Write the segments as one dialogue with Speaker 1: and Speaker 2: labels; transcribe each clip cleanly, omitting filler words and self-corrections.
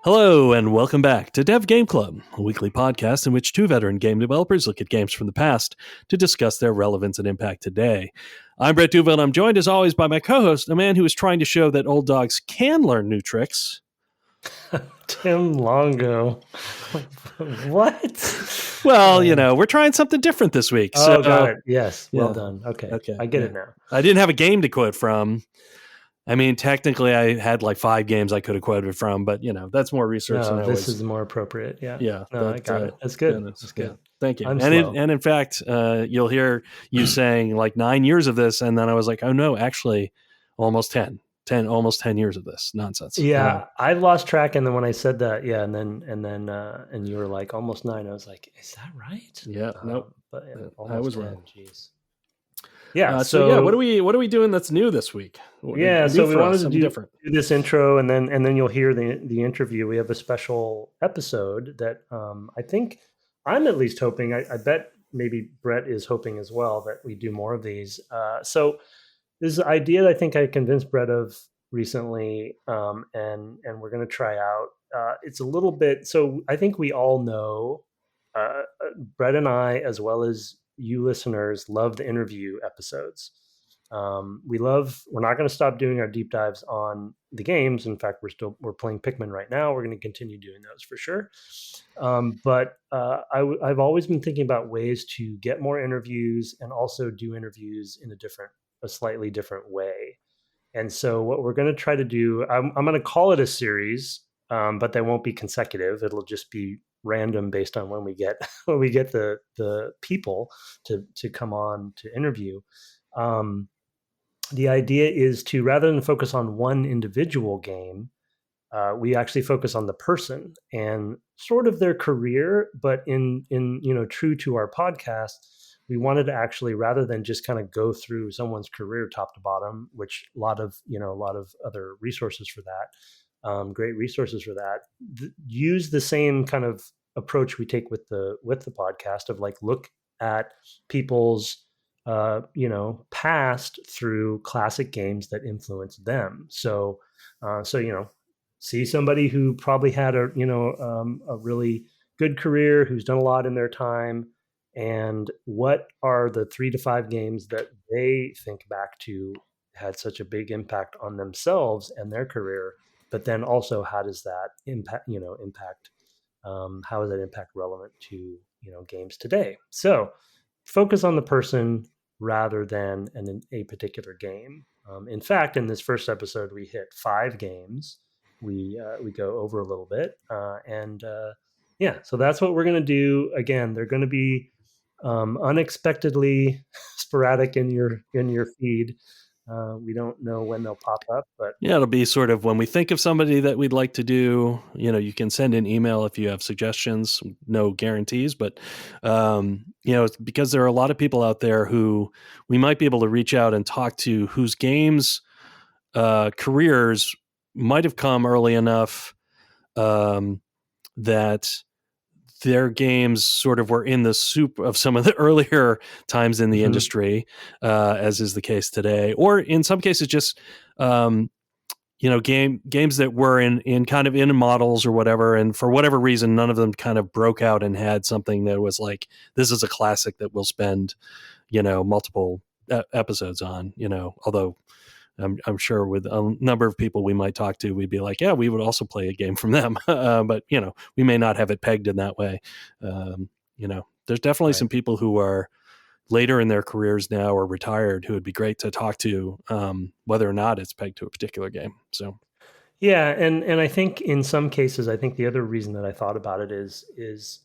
Speaker 1: Hello, and welcome back to Dev Game Club, a weekly podcast in which two veteran game developers look at games from the past to discuss their relevance and impact today. I'm Brett Duval, and I'm joined as always by my co-host, a man who is trying to show that old dogs can learn new tricks.
Speaker 2: Tim Longo. What?
Speaker 1: Well, we're trying something different this week.
Speaker 2: Oh, got it. Yes. Well done. Okay. I get it now.
Speaker 1: I didn't have a game to quote from. I mean, technically, I had like 5 games I could have quoted from, but that's more research.
Speaker 2: No, this is more appropriate. Yeah.
Speaker 1: Yeah.
Speaker 2: No, I got it. That's good.
Speaker 1: That's good. Thank you.
Speaker 2: And
Speaker 1: in fact, you'll hear you saying like 9 years of this, and then I was like, oh no, actually, almost 10 years of this nonsense.
Speaker 2: Yeah, I lost track, and then when I said that, and you were like almost 9. I was like, is that right?
Speaker 1: Yeah. Nope.
Speaker 2: But
Speaker 1: I was
Speaker 2: 10,
Speaker 1: wrong.
Speaker 2: Jeez. Yeah.
Speaker 1: What are we doing that's new this week?
Speaker 2: So we wanted to do this intro, and then you'll hear the interview. We have a special episode that I think I'm at least hoping. I bet maybe Brett is hoping as well that we do more of these. So this is an idea that I think I convinced Brett of recently, and we're going to try out. It's a little bit. So I think we all know Brett and I, as well as you listeners, love the interview episodes. We're not going to stop doing our deep dives on the games. In fact, we're playing Pikmin right now. We're going to continue doing those for sure. But I've always been thinking about ways to get more interviews and also do interviews in a slightly different way. And so what we're going to try to do, I'm going to call it a series, but they won't be consecutive. It'll just be random based on when we get the people to come on to interview. The idea is to, rather than focus on one individual game, we actually focus on the person and sort of their career, but in true to our podcast, we wanted to actually, rather than just kind of go through someone's career top to bottom, which a lot of other resources for that, great resources for that, use the same kind of approach we take with the podcast of like, look at people's past through classic games that influenced them. So see somebody who probably had a really good career, who's done a lot in their time, and what are the 3 to 5 games that they think back to had such a big impact on themselves and their career, but then also how does that impact how is that impact relevant to games today? So focus on the person rather than a particular game. In fact, in this first episode, we hit 5 games. We go over a little bit, so that's what we're going to do. Again, they're going to be unexpectedly sporadic in your feed. We don't know when they'll pop up, but
Speaker 1: it'll be sort of when we think of somebody that we'd like to do. You can send an email if you have suggestions. No guarantees, but because there are a lot of people out there who we might be able to reach out and talk to, whose games careers might have come early enough that their games sort of were in the soup of some of the earlier times in the industry, as is the case today, or in some cases just games that were in kind of in models or whatever, and for whatever reason none of them kind of broke out and had something that was like, this is a classic that we'll spend multiple episodes on. Although I'm sure with a number of people we might talk to, we'd be like, yeah, we would also play a game from them. But, we may not have it pegged in that way. There's definitely some people who are later in their careers now or retired who would be great to talk to, whether or not it's pegged to a particular game. So,
Speaker 2: yeah. And I think in some cases, I think the other reason that I thought about it is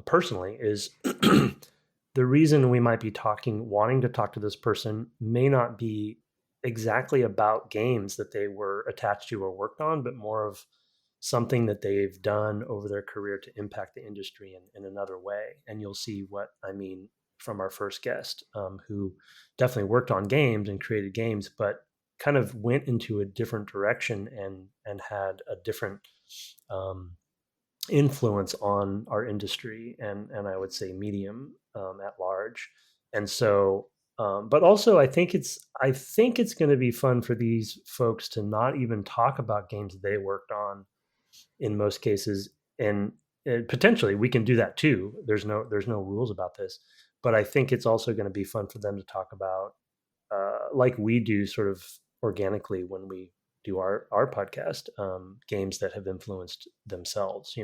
Speaker 2: personally is the reason we might be wanting to talk to this person may not be exactly about games that they were attached to or worked on, but more of something that they've done over their career to impact the industry in another way. And you'll see what I mean from our first guest, who definitely worked on games and created games, but kind of went into a different direction and had a different influence on our industry and I would say medium at large. And so but also, I think it's going to be fun for these folks to not even talk about games they worked on, in most cases, and potentially we can do that too. There's no rules about this, but I think it's also going to be fun for them to talk about, like we do sort of organically when we do our podcast, games that have influenced themselves,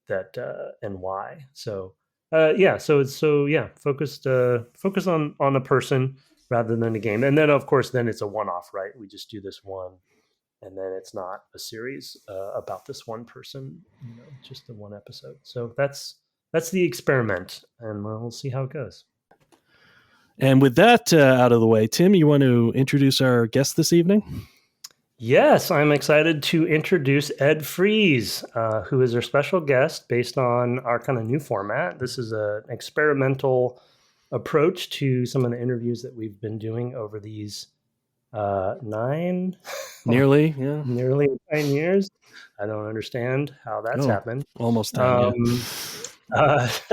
Speaker 2: that and why. So focus on a person rather than a game, and then of course then it's a one-off, right? We just do this one, and then it's not a series about this one person, just the one episode. So that's the experiment, and we'll see how it goes.
Speaker 1: And with that out of the way, Tim, you want to introduce our guest this evening?
Speaker 2: Yes, I'm excited to introduce Ed Fries, who is our special guest based on our kind of new format. This is an experimental approach to some of the interviews that we've been doing over these nearly 9 years. I don't understand how that's happened.
Speaker 1: Almost 10.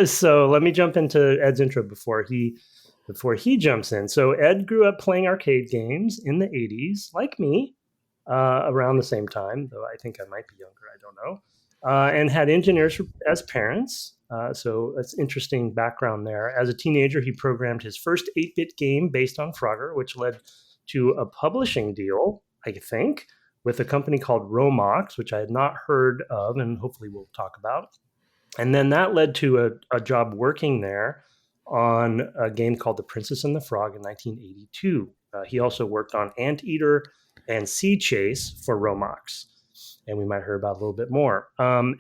Speaker 2: So let me jump into Ed's intro before he jumps in. So Ed grew up playing arcade games in the 80s, like me, around the same time, though I think I might be younger, I don't know, and had engineers as parents. So that's interesting background there. As a teenager, he programmed his first 8-bit game based on Frogger, which led to a publishing deal, I think, with a company called Romox, which I had not heard of, and hopefully we'll talk about. And then that led to a job working there on a game called The Princess and the Frog in 1982. He also worked on Anteater and Sea Chase for Romox, and we might hear about a little bit more.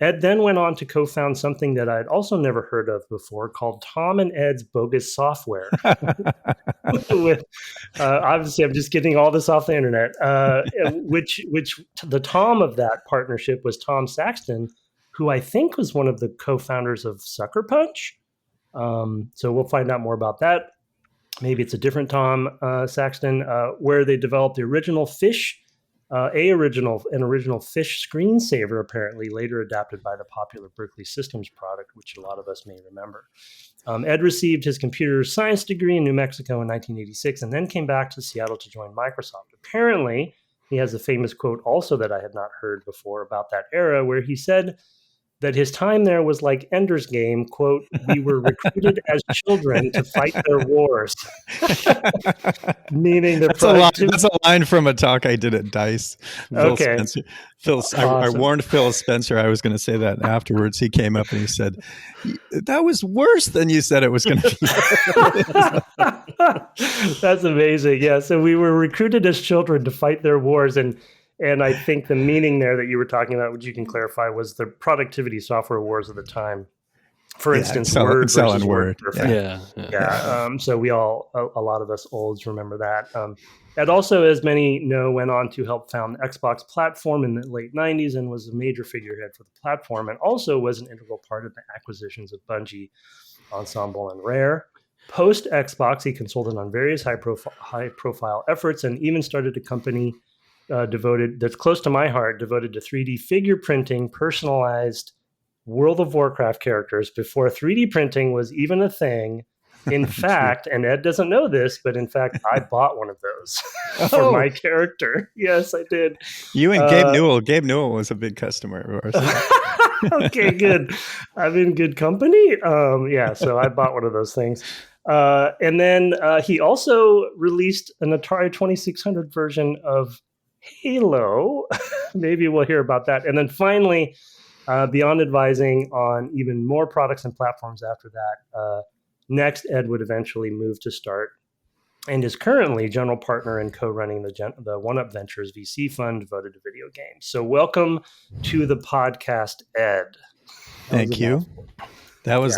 Speaker 2: Ed then went on to co-found something that I'd also never heard of before called Tom and Ed's Bogus Software. With obviously, I'm just getting all this off the internet. Which the Tom of that partnership was Tom Saxton, who I think was one of the co-founders of Sucker Punch. So we'll find out more about that. Maybe it's a different Tom Saxton, where they developed the original Fish. An original Fish screensaver, apparently later adapted by the popular Berkeley Systems product, which a lot of us may remember. Ed received his computer science degree in New Mexico in 1986 and then came back to Seattle to join Microsoft. Apparently, he has a famous quote also that I had not heard before about that era, where he said that his time there was like Ender's Game, quote, "We were recruited as children to fight their wars." Meaning
Speaker 3: that's a line from a talk I did at DICE.
Speaker 2: Okay.
Speaker 3: Awesome. I warned Phil Spencer I was going to say that afterwards. He came up and he said, "That was worse than you said it was going to
Speaker 2: be." That's amazing. Yeah. So we were recruited as children to fight their wars. And I think the meaning there that you were talking about, which you can clarify, was the productivity software wars of the time. For instance,
Speaker 3: Excel and Word.
Speaker 2: Yeah. So we all, a lot of us olds remember that. Ed also, as many know, went on to help found the Xbox platform in the late 90s and was a major figurehead for the platform, and also was an integral part of the acquisitions of Bungie, Ensemble, and Rare. Post Xbox, he consulted on various high profile efforts and even started a company that's close to my heart, devoted to 3D figure printing personalized World of Warcraft characters before 3D printing was even a thing. In fact, and Ed doesn't know this, but in fact, I bought one of those for my character. Yes, I did.
Speaker 3: You and Gabe Newell. Gabe Newell was a big customer of ours.
Speaker 2: Okay, good. I'm in good company. So I bought one of those things. And then he also released an Atari 2600 version of Halo. Maybe we'll hear about that. And then finally, beyond advising on even more products and platforms after that, next Ed would eventually move to start and is currently general partner and co-running the One Up Ventures VC fund devoted to video games. So welcome to the podcast, Ed.
Speaker 3: Thank you. That was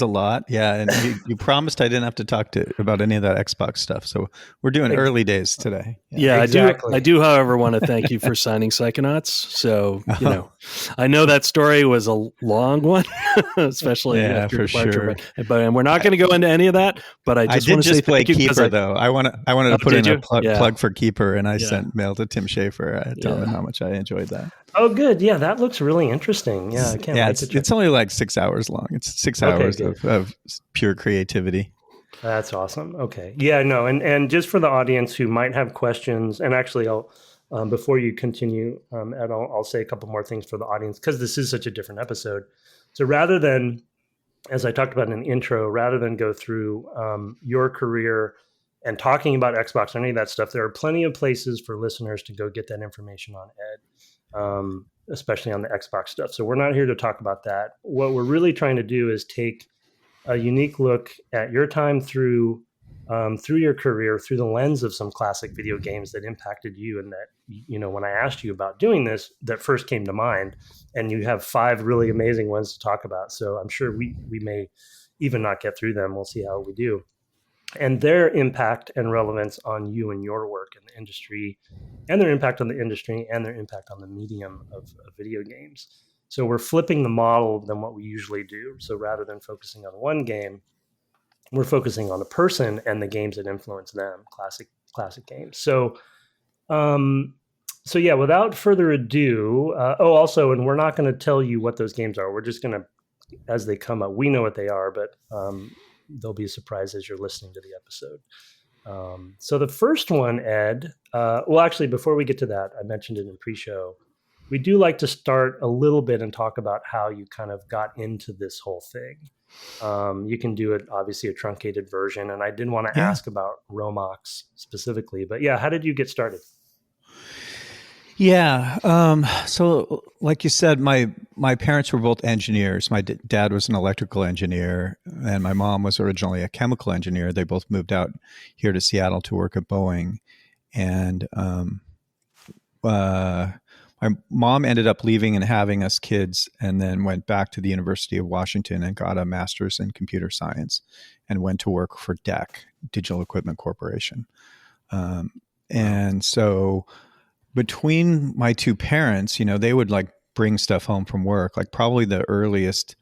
Speaker 3: a lot. Yeah. And you promised I didn't have to talk about any of that Xbox stuff. So we're doing early days today.
Speaker 1: Yeah, exactly. I do, however, want to thank you for signing Psychonauts. So, I know that story was a long one, especially after your departure. Sure. But we're not going to go into any of that. But I just want to say
Speaker 3: play Keeper, though. I wanted to put in a plug for Keeper, and I sent mail to Tim Schafer telling him how much I enjoyed that.
Speaker 2: Oh, good. Yeah, that looks really interesting. Yeah, I can't wait to check.
Speaker 3: It's only like 6 hours long. It's 6 hours of pure creativity.
Speaker 2: That's awesome. Okay. Yeah, no, and just for the audience who might have questions, and actually I'll Before you continue, and I'll say a couple more things for the audience because this is such a different episode. So rather than, as I talked about in the intro, rather than go through your career and talking about Xbox or any of that stuff, there are plenty of places for listeners to go get that information on Ed, especially on the Xbox stuff. So we're not here to talk about that. What we're really trying to do is take a unique look at your time through your career through the lens of some classic video games that impacted you, and that, you know, when I asked you about doing this, that first came to mind. And you have 5 really amazing ones to talk about. So I'm sure we may even not get through them. We'll see how we do. And their impact and relevance on you and your work in the industry, and their impact on the industry, and their impact on the medium of video games. So we're flipping the model than what we usually do. So rather than focusing on one game, we're focusing on a person and the games that influence them, classic games. So yeah, without further ado, also, and we're not going to tell you what those games are. We're just going to, as they come up, we know what they are, but they'll be a surprise as you're listening to the episode. So the first one, Ed, well, actually, before we get to that, I mentioned it in pre-show. We do like to start a little bit and talk about how you kind of got into this whole thing. You can do it, obviously, a truncated version. And I didn't want to ask about Romox specifically, but yeah, how did you get started?
Speaker 3: Yeah. So like you said, my parents were both engineers. My dad was an electrical engineer, and my mom was originally a chemical engineer. They both moved out here to Seattle to work at Boeing. And my mom ended up leaving and having us kids, and then went back to the University of Washington and got a master's in computer science and went to work for DEC, Digital Equipment Corporation. And so between my two parents, you know, they would like bring stuff home from work. Like probably the earliest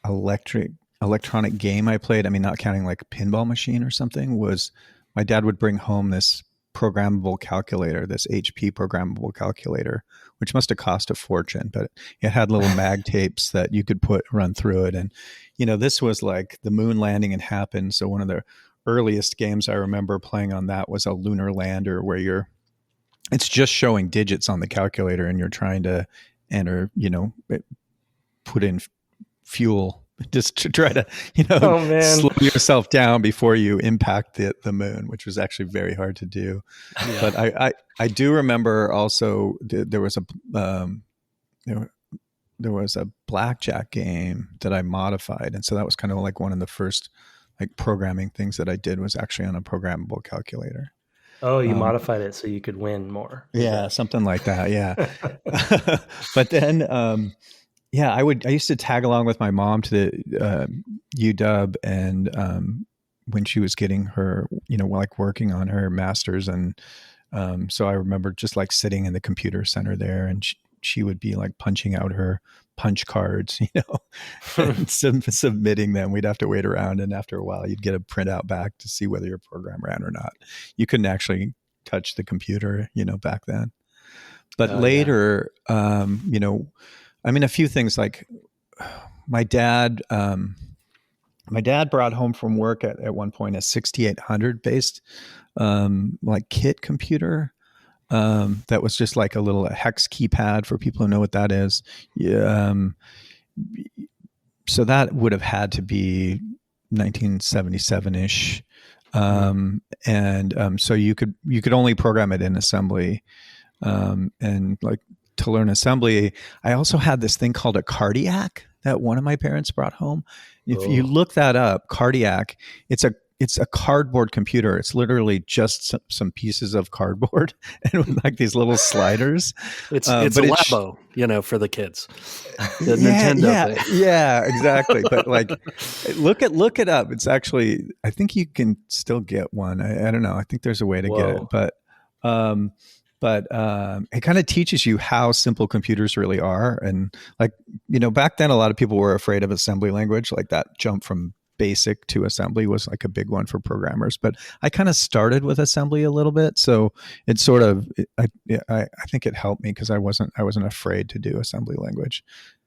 Speaker 3: electronic game I played, I mean, not counting like a pinball machine or something, was my dad would bring home this programmable calculator, this HP programmable calculator, which must have cost a fortune, but it had little mag tapes that you could run through it. And, you know, this was like the moon landing had happened. So one of the earliest games I remember playing on that was a Lunar Lander, where it's just showing digits on the calculator and you're trying to enter, you know, put in fuel just to try to, you know, slow yourself down before you impact the moon, which was actually very hard to do. Yeah. But I do remember also there was a blackjack game that I modified. And so that was kind of like one of the first like programming things that I did, was actually on a programmable calculator.
Speaker 2: Oh, you modified it so you could win more.
Speaker 3: Yeah, something like that. Yeah. But then, I used to tag along with my mom to the UW, and when she was getting her, you know, like working on her master's. And so I remember just like sitting in the computer center there, and she would be like punching out her punch cards, you know, and submitting them. We'd have to wait around, and after a while you'd get a printout back to see whether your program ran or not. You couldn't actually touch the computer, you know, back then. But later, you know, I mean, a few things like my dad brought home from work at one point a 6800 based like kit computer. That was just like a little hex keypad for people who know what that is. So that would have had to be 1977-ish. So you could only program it in assembly. And like to learn assembly, I also had this thing called a Cardiac that one of my parents brought home. If you look that up, Cardiac, it's a cardboard computer. It's literally just some pieces of cardboard and with like these little sliders.
Speaker 1: It's a Labo, you know, for the kids. The Nintendo thing.
Speaker 3: Yeah, exactly. But like, look it up. It's actually, I think you can still get one. I don't know. I think there's a way to get it, but it kind of teaches you how simple computers really are. And like, you know, back then a lot of people were afraid of assembly language. Like that jump from basic to assembly was like a big one for programmers, but I kind of started with assembly a little bit. So it sort of, I think it helped me because I wasn't afraid to do assembly language.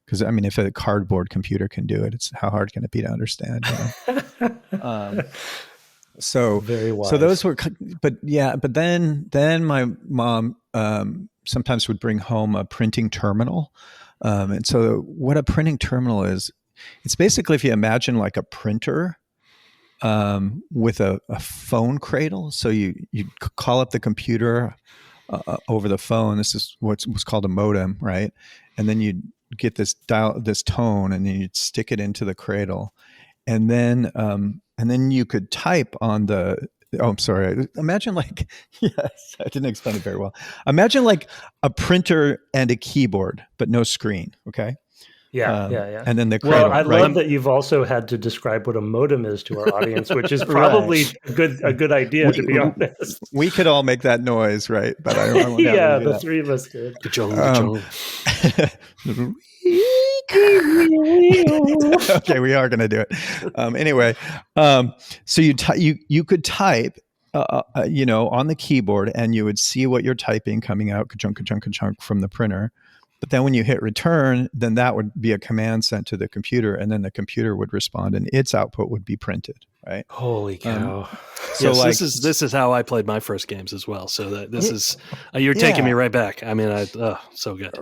Speaker 3: Because I mean, if a cardboard computer can do it, it's how hard can it be to understand? You know? So
Speaker 2: very wise.
Speaker 3: So those were, but then my mom sometimes would bring home a printing terminal. And so what a printing terminal is, it's basically, if you imagine like a printer with a phone cradle. So you call up the computer over the phone. This is what's called a modem, right? And then you get this tone, and then you'd stick it into the cradle, and then you could type on the. Oh, I'm sorry. Imagine like, yes, I didn't explain it very well. Imagine like a printer and a keyboard, but no screen. Okay.
Speaker 2: Yeah.
Speaker 3: And then the cradle.
Speaker 2: Well, I love that you've also had to describe what a modem is to our audience, which is probably a good idea, to be honest.
Speaker 3: We could all make that noise, right? But I
Speaker 2: yeah, the three of us could.
Speaker 3: Okay, we are going to do it. Anyway, so you could type, on the keyboard, and you would see what you're typing coming out, ka-chunk, ka-chunk, ka-chunk, from the printer. But then when you hit return, then that would be a command sent to the computer, and then the computer would respond, and its output would be printed. Right?
Speaker 2: Holy cow!
Speaker 1: So yes, this is how I played my first games as well. So this is you're taking me right back. I mean, so good.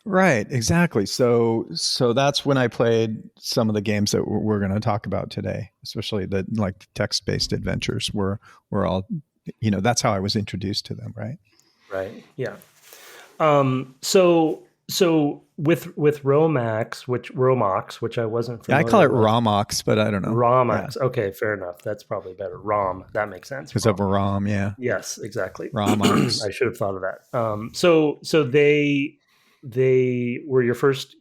Speaker 3: Right, exactly. So that's when I played some of the games that we're going to talk about today, especially the like text-based adventures. Were all, that's how I was introduced to them. Right.
Speaker 2: Right. Yeah. So with Romax, which I wasn't familiar
Speaker 3: with. I call it
Speaker 2: with.
Speaker 3: Romox, but I don't know.
Speaker 2: Romax. Yeah. Okay, fair enough. That's probably better. ROM. That makes sense.
Speaker 3: Because of a ROM, yeah.
Speaker 2: Yes, exactly.
Speaker 3: Romox.
Speaker 2: I should have thought of that. So they were your first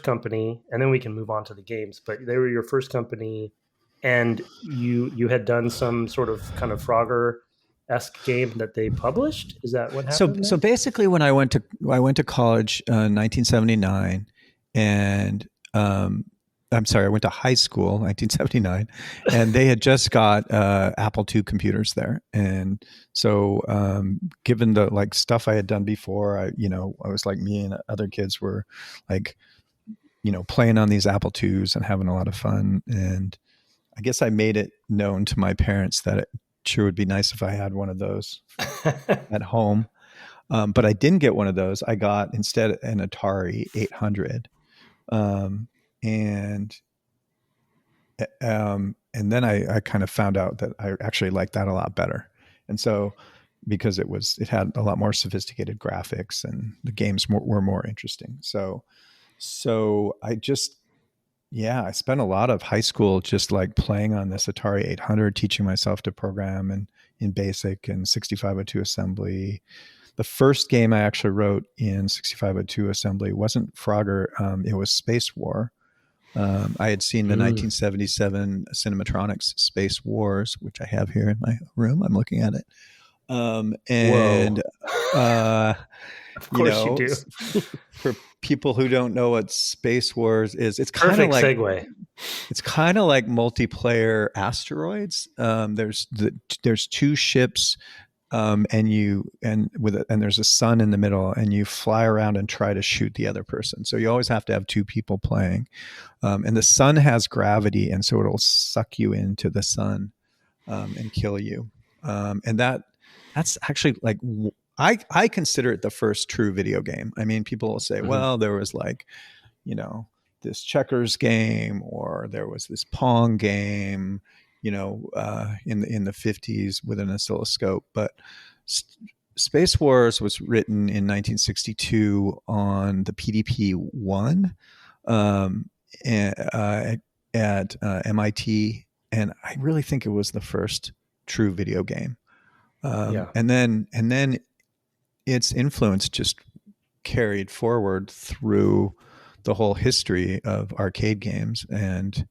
Speaker 2: company, and then we can move on to the games. But they were your first company, and you had done some sort of kind of Frogger-esque game that they published. Is that what happened?
Speaker 3: So basically, when I went to college in 1979, and I'm sorry, I went to high school 1979, and they had just got Apple II computers there, and so given the like stuff I had done before, I was like, me and other kids were like, playing on these Apple IIs and having a lot of fun, and I guess I made it known to my parents that it sure would be nice if I had one of those at home. But I didn't get one of those. I got instead an Atari 800. And then I kind of found out that I actually liked that a lot better. And so, because it had a lot more sophisticated graphics and the games were more interesting. So I just, I spent a lot of high school just like playing on this Atari 800, teaching myself to program and in BASIC and 6502 assembly. The first game I actually wrote in 6502 assembly wasn't Frogger. It was Space War. I had seen the 1977 Cinematronics Space Wars, which I have here in my room. I'm looking at it.
Speaker 2: Of course you do.
Speaker 3: For people who don't know what Space Wars is, it's kind of like
Speaker 2: segue.
Speaker 3: It's kind of like multiplayer Asteroids. There's two ships, and there's a sun in the middle, and you fly around and try to shoot the other person. So you always have to have two people playing, and the sun has gravity, and so it'll suck you into the sun and kill you. And that's actually like, I consider it the first true video game. I mean, people will say, well, there was like, this checkers game, or there was this Pong game, in the 50s with an oscilloscope. But Space Wars was written in 1962 on the PDP-1 at MIT, and I really think it was the first true video game. And then its influence just carried forward through the whole history of arcade games and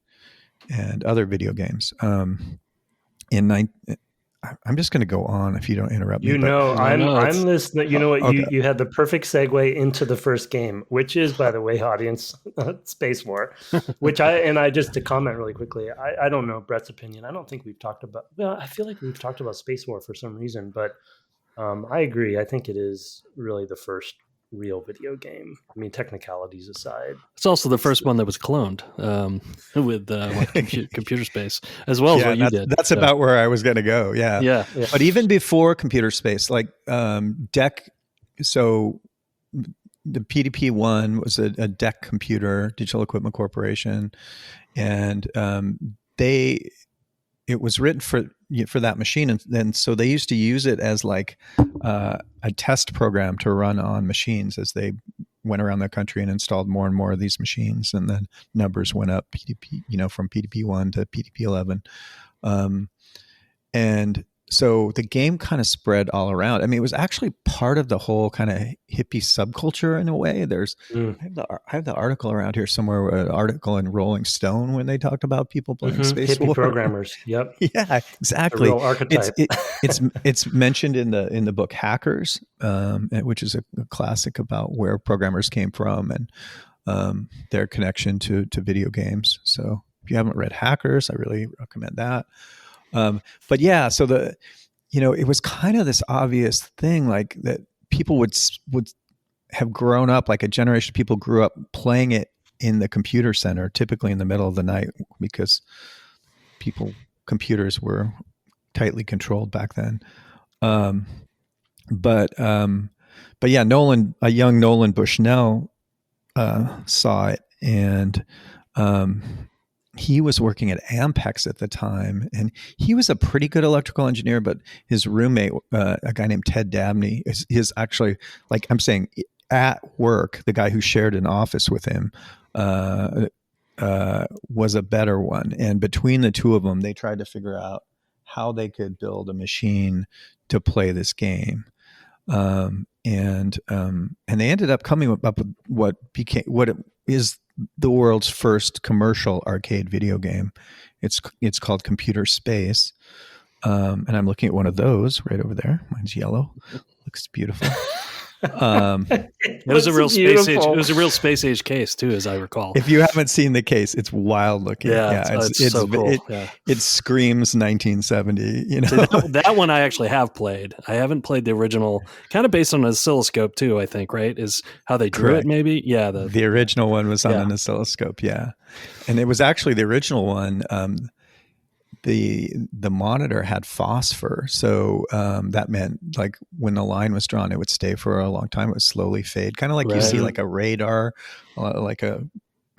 Speaker 3: other video games. I'm just going to go on if you don't interrupt me.
Speaker 2: I'm listening. You know what? Okay. You had the perfect segue into the first game, which is, by the way, audience, Space War. Which just to comment really quickly, I don't know Brett's opinion. I don't think we've talked about. Well, I feel like we've talked about Space War for some reason, but I agree. I think it is really the first real video game. I mean, technicalities aside,
Speaker 1: it's also the first one that was cloned with computer space, as well as what you did.
Speaker 3: That's about where I was going to go. Yeah. But even before computer space, like DEC so the PDP-1 was a DEC computer, Digital Equipment Corporation, and it was written for that machine, and so they used to use it as like a test program to run on machines as they went around the country and installed more and more of these machines, and then numbers went up from PDP-1 to PDP-11, and so the game kind of spread all around. I mean, it was actually part of the whole kind of hippie subculture in a way. I have the article around here somewhere, an article in Rolling Stone when they talked about people playing Space
Speaker 2: hippie
Speaker 3: War.
Speaker 2: programmers. Yep.
Speaker 3: Yeah, exactly.
Speaker 2: A real archetype.
Speaker 3: It's mentioned in the book Hackers, which is a classic about where programmers came from and their connection to video games. So if you haven't read Hackers, I really recommend that. But yeah, so it was kind of this obvious thing, like that people would have grown up, like a generation of people grew up playing it in the computer center, typically in the middle of the night, because computers were tightly controlled back then. But yeah, a young Nolan Bushnell saw it, and he was working at Ampex at the time, and he was a pretty good electrical engineer, but his roommate, a guy named Ted Dabney, is actually, like I'm saying, at work, the guy who shared an office with him was a better one. And between the two of them, they tried to figure out how they could build a machine to play this game. And they ended up coming up with what is the world's first commercial arcade video game. It's called Computer Space. And I'm looking at one of those right over there. Mine's yellow. Looks beautiful.
Speaker 1: It was a real space age. It was a real space age case too, as I recall.
Speaker 3: If you haven't seen the case, it's wild looking.
Speaker 1: Yeah, it's so cool.
Speaker 3: It screams 1970.
Speaker 1: So that one I actually have played. I haven't played the original, kind of based on an oscilloscope too. I think is how they drew it. Maybe the
Speaker 3: original one was on an oscilloscope. Yeah, and it was actually the original one. The monitor had phosphor, so that meant like when the line was drawn, it would stay for a long time. It would slowly fade, kind of like you see like a radar, like a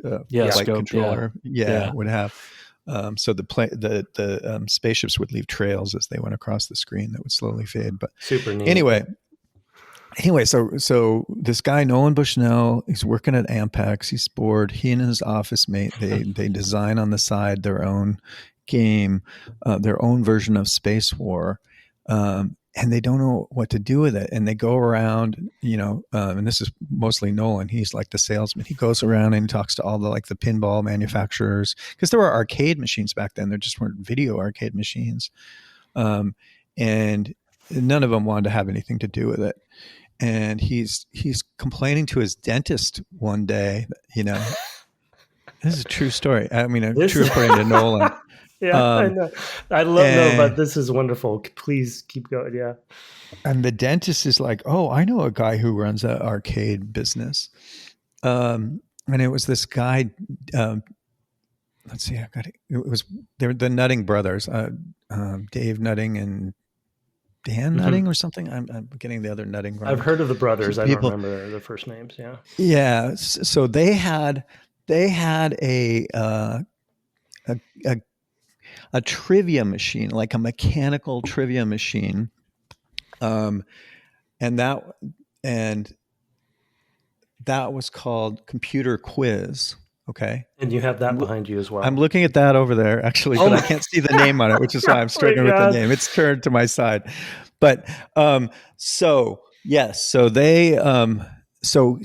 Speaker 3: flight
Speaker 1: scope,
Speaker 3: controller, would have. So the spaceships would leave trails as they went across the screen that would slowly fade. But
Speaker 2: super neat.
Speaker 3: Anyway, so this guy Nolan Bushnell, he's working at Ampex. He's bored. He and his office mate they design on the side their own game, their own version of Space War, and they don't know what to do with it. And they go around, and this is mostly Nolan. He's like the salesman. He goes around and he talks to all the pinball manufacturers, because there were arcade machines back then. There just weren't video arcade machines, and none of them wanted to have anything to do with it. And he's complaining to his dentist one day. This is a true story. I mean, true according to Nolan.
Speaker 2: Yeah, I know. I love but this is wonderful. Please keep going. Yeah.
Speaker 3: And the dentist is like, "Oh, I know a guy who runs an arcade business." And it was this guy. Let's see, they're the Nutting brothers, Dave Nutting and Dan Nutting or something. I'm getting the other Nutting wrong.
Speaker 2: I've heard of the brothers. I don't remember their first names. Yeah.
Speaker 3: Yeah. So they had a trivia machine, like a mechanical trivia machine, and that was called Computer Quiz. Okay,
Speaker 2: and you have that behind you as well.
Speaker 3: I'm looking at that over there, actually, but I can't see the name on it, which is why I'm struggling with the name. It's turned to my side, but so yes, so they So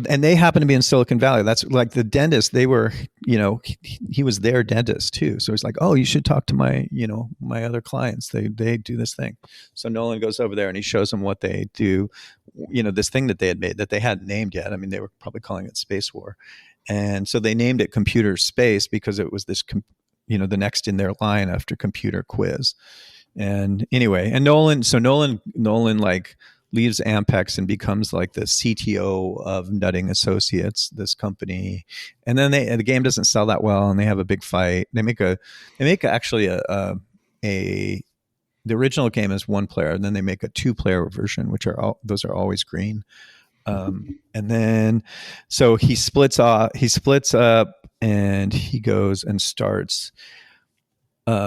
Speaker 3: and they happen to be in Silicon Valley. That's like the dentist. They were, he was their dentist too. So he's like, "Oh, you should talk to my other clients. They do this thing." So Nolan goes over there and he shows them what they do. This thing that they had made that they hadn't named yet. I mean, they were probably calling it Space War, and so they named it Computer Space because it was this, the next in their line after Computer Quiz. And anyway, and Nolan like leaves Ampex and becomes like the CTO of Nutting Associates, this company. And then the game doesn't sell that well, and they have a big fight. They make actually a the original game is 1 player, and then they make a 2-player version, which those are always green. And then so he splits up, and he goes and starts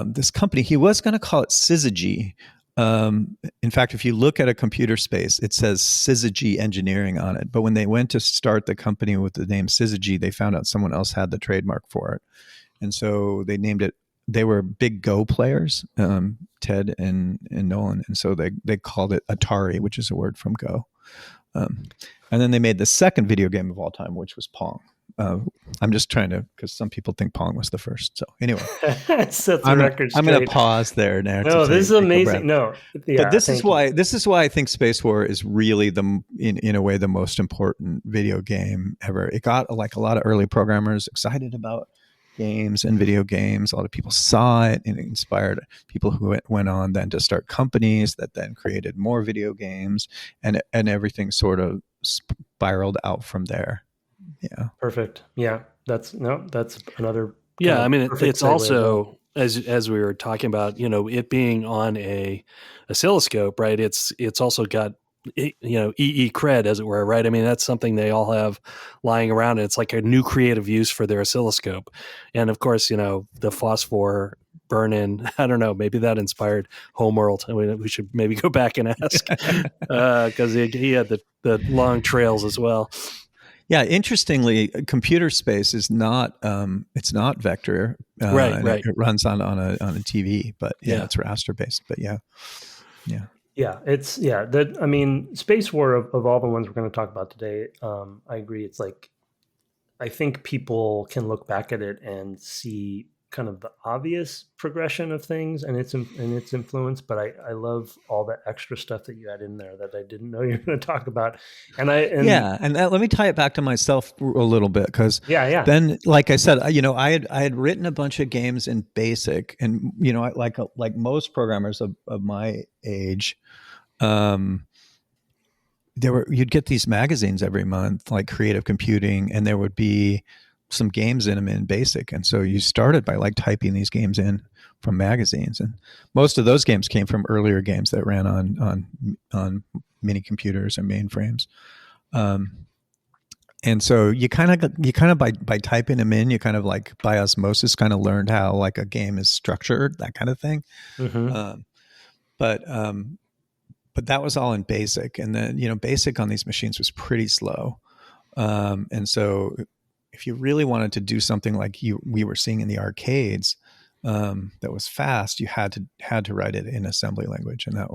Speaker 3: this company. He was going to call it Syzygy. In fact, if you look at a computer space, it says Syzygy Engineering on it. But when they went to start the company with the name Syzygy, they found out someone else had the trademark for it. And so they named it. They were big Go players, Ted and Nolan. And so they called it Atari, which is a word from Go. And then they made the second video game of all time, which was Pong. I'm just trying to, because some people think Pong was the first. So anyway,
Speaker 2: I'm
Speaker 3: going to pause there now.
Speaker 2: No, this is amazing. No,
Speaker 3: yeah, but this is why I think Space War is really in a way the most important video game ever. It got like a lot of early programmers excited about games and video games. A lot of people saw it, and it inspired people who went on then to start companies that then created more video games, and everything sort of spiraled out from there. Yeah.
Speaker 2: Perfect. Yeah. That's another.
Speaker 1: Yeah. I mean, it's also, as we were talking about, it being on a oscilloscope, right? It's also got, EE cred, as it were, right? I mean, that's something they all have lying around. And it's like a new creative use for their oscilloscope. And of course, the phosphor burn-in, I don't know, maybe that inspired Homeworld. I mean, we should maybe go back and ask, because he had the long trails as well.
Speaker 3: Yeah, interestingly, computer space is not it's not vector.
Speaker 1: Right.
Speaker 3: It runs on a TV, but it's raster based. But yeah.
Speaker 2: I mean, Space War of all the ones we're going to talk about today, I agree. It's like, I think people can look back at it and see kind of the obvious progression of things and its influence, but I love all the extra stuff that you had in there that I didn't know you were going to talk about. And
Speaker 3: let me tie it back to myself a little bit, because then, like I said, I had written a bunch of games in BASIC, and like most programmers of my age, you'd get these magazines every month, like Creative Computing, and there would be some games in them in BASIC. And so you started by like typing these games in from magazines, and most of those games came from earlier games that ran on mini computers and mainframes. And so you kind of by typing them in, you kind of like by osmosis kind of learned how like a game is structured, that kind of thing. Mm-hmm. But that was all in BASIC, and then BASIC on these machines was pretty slow, and so if you really wanted to do something like we were seeing in the arcades, that was fast, you had to write it in assembly language, and I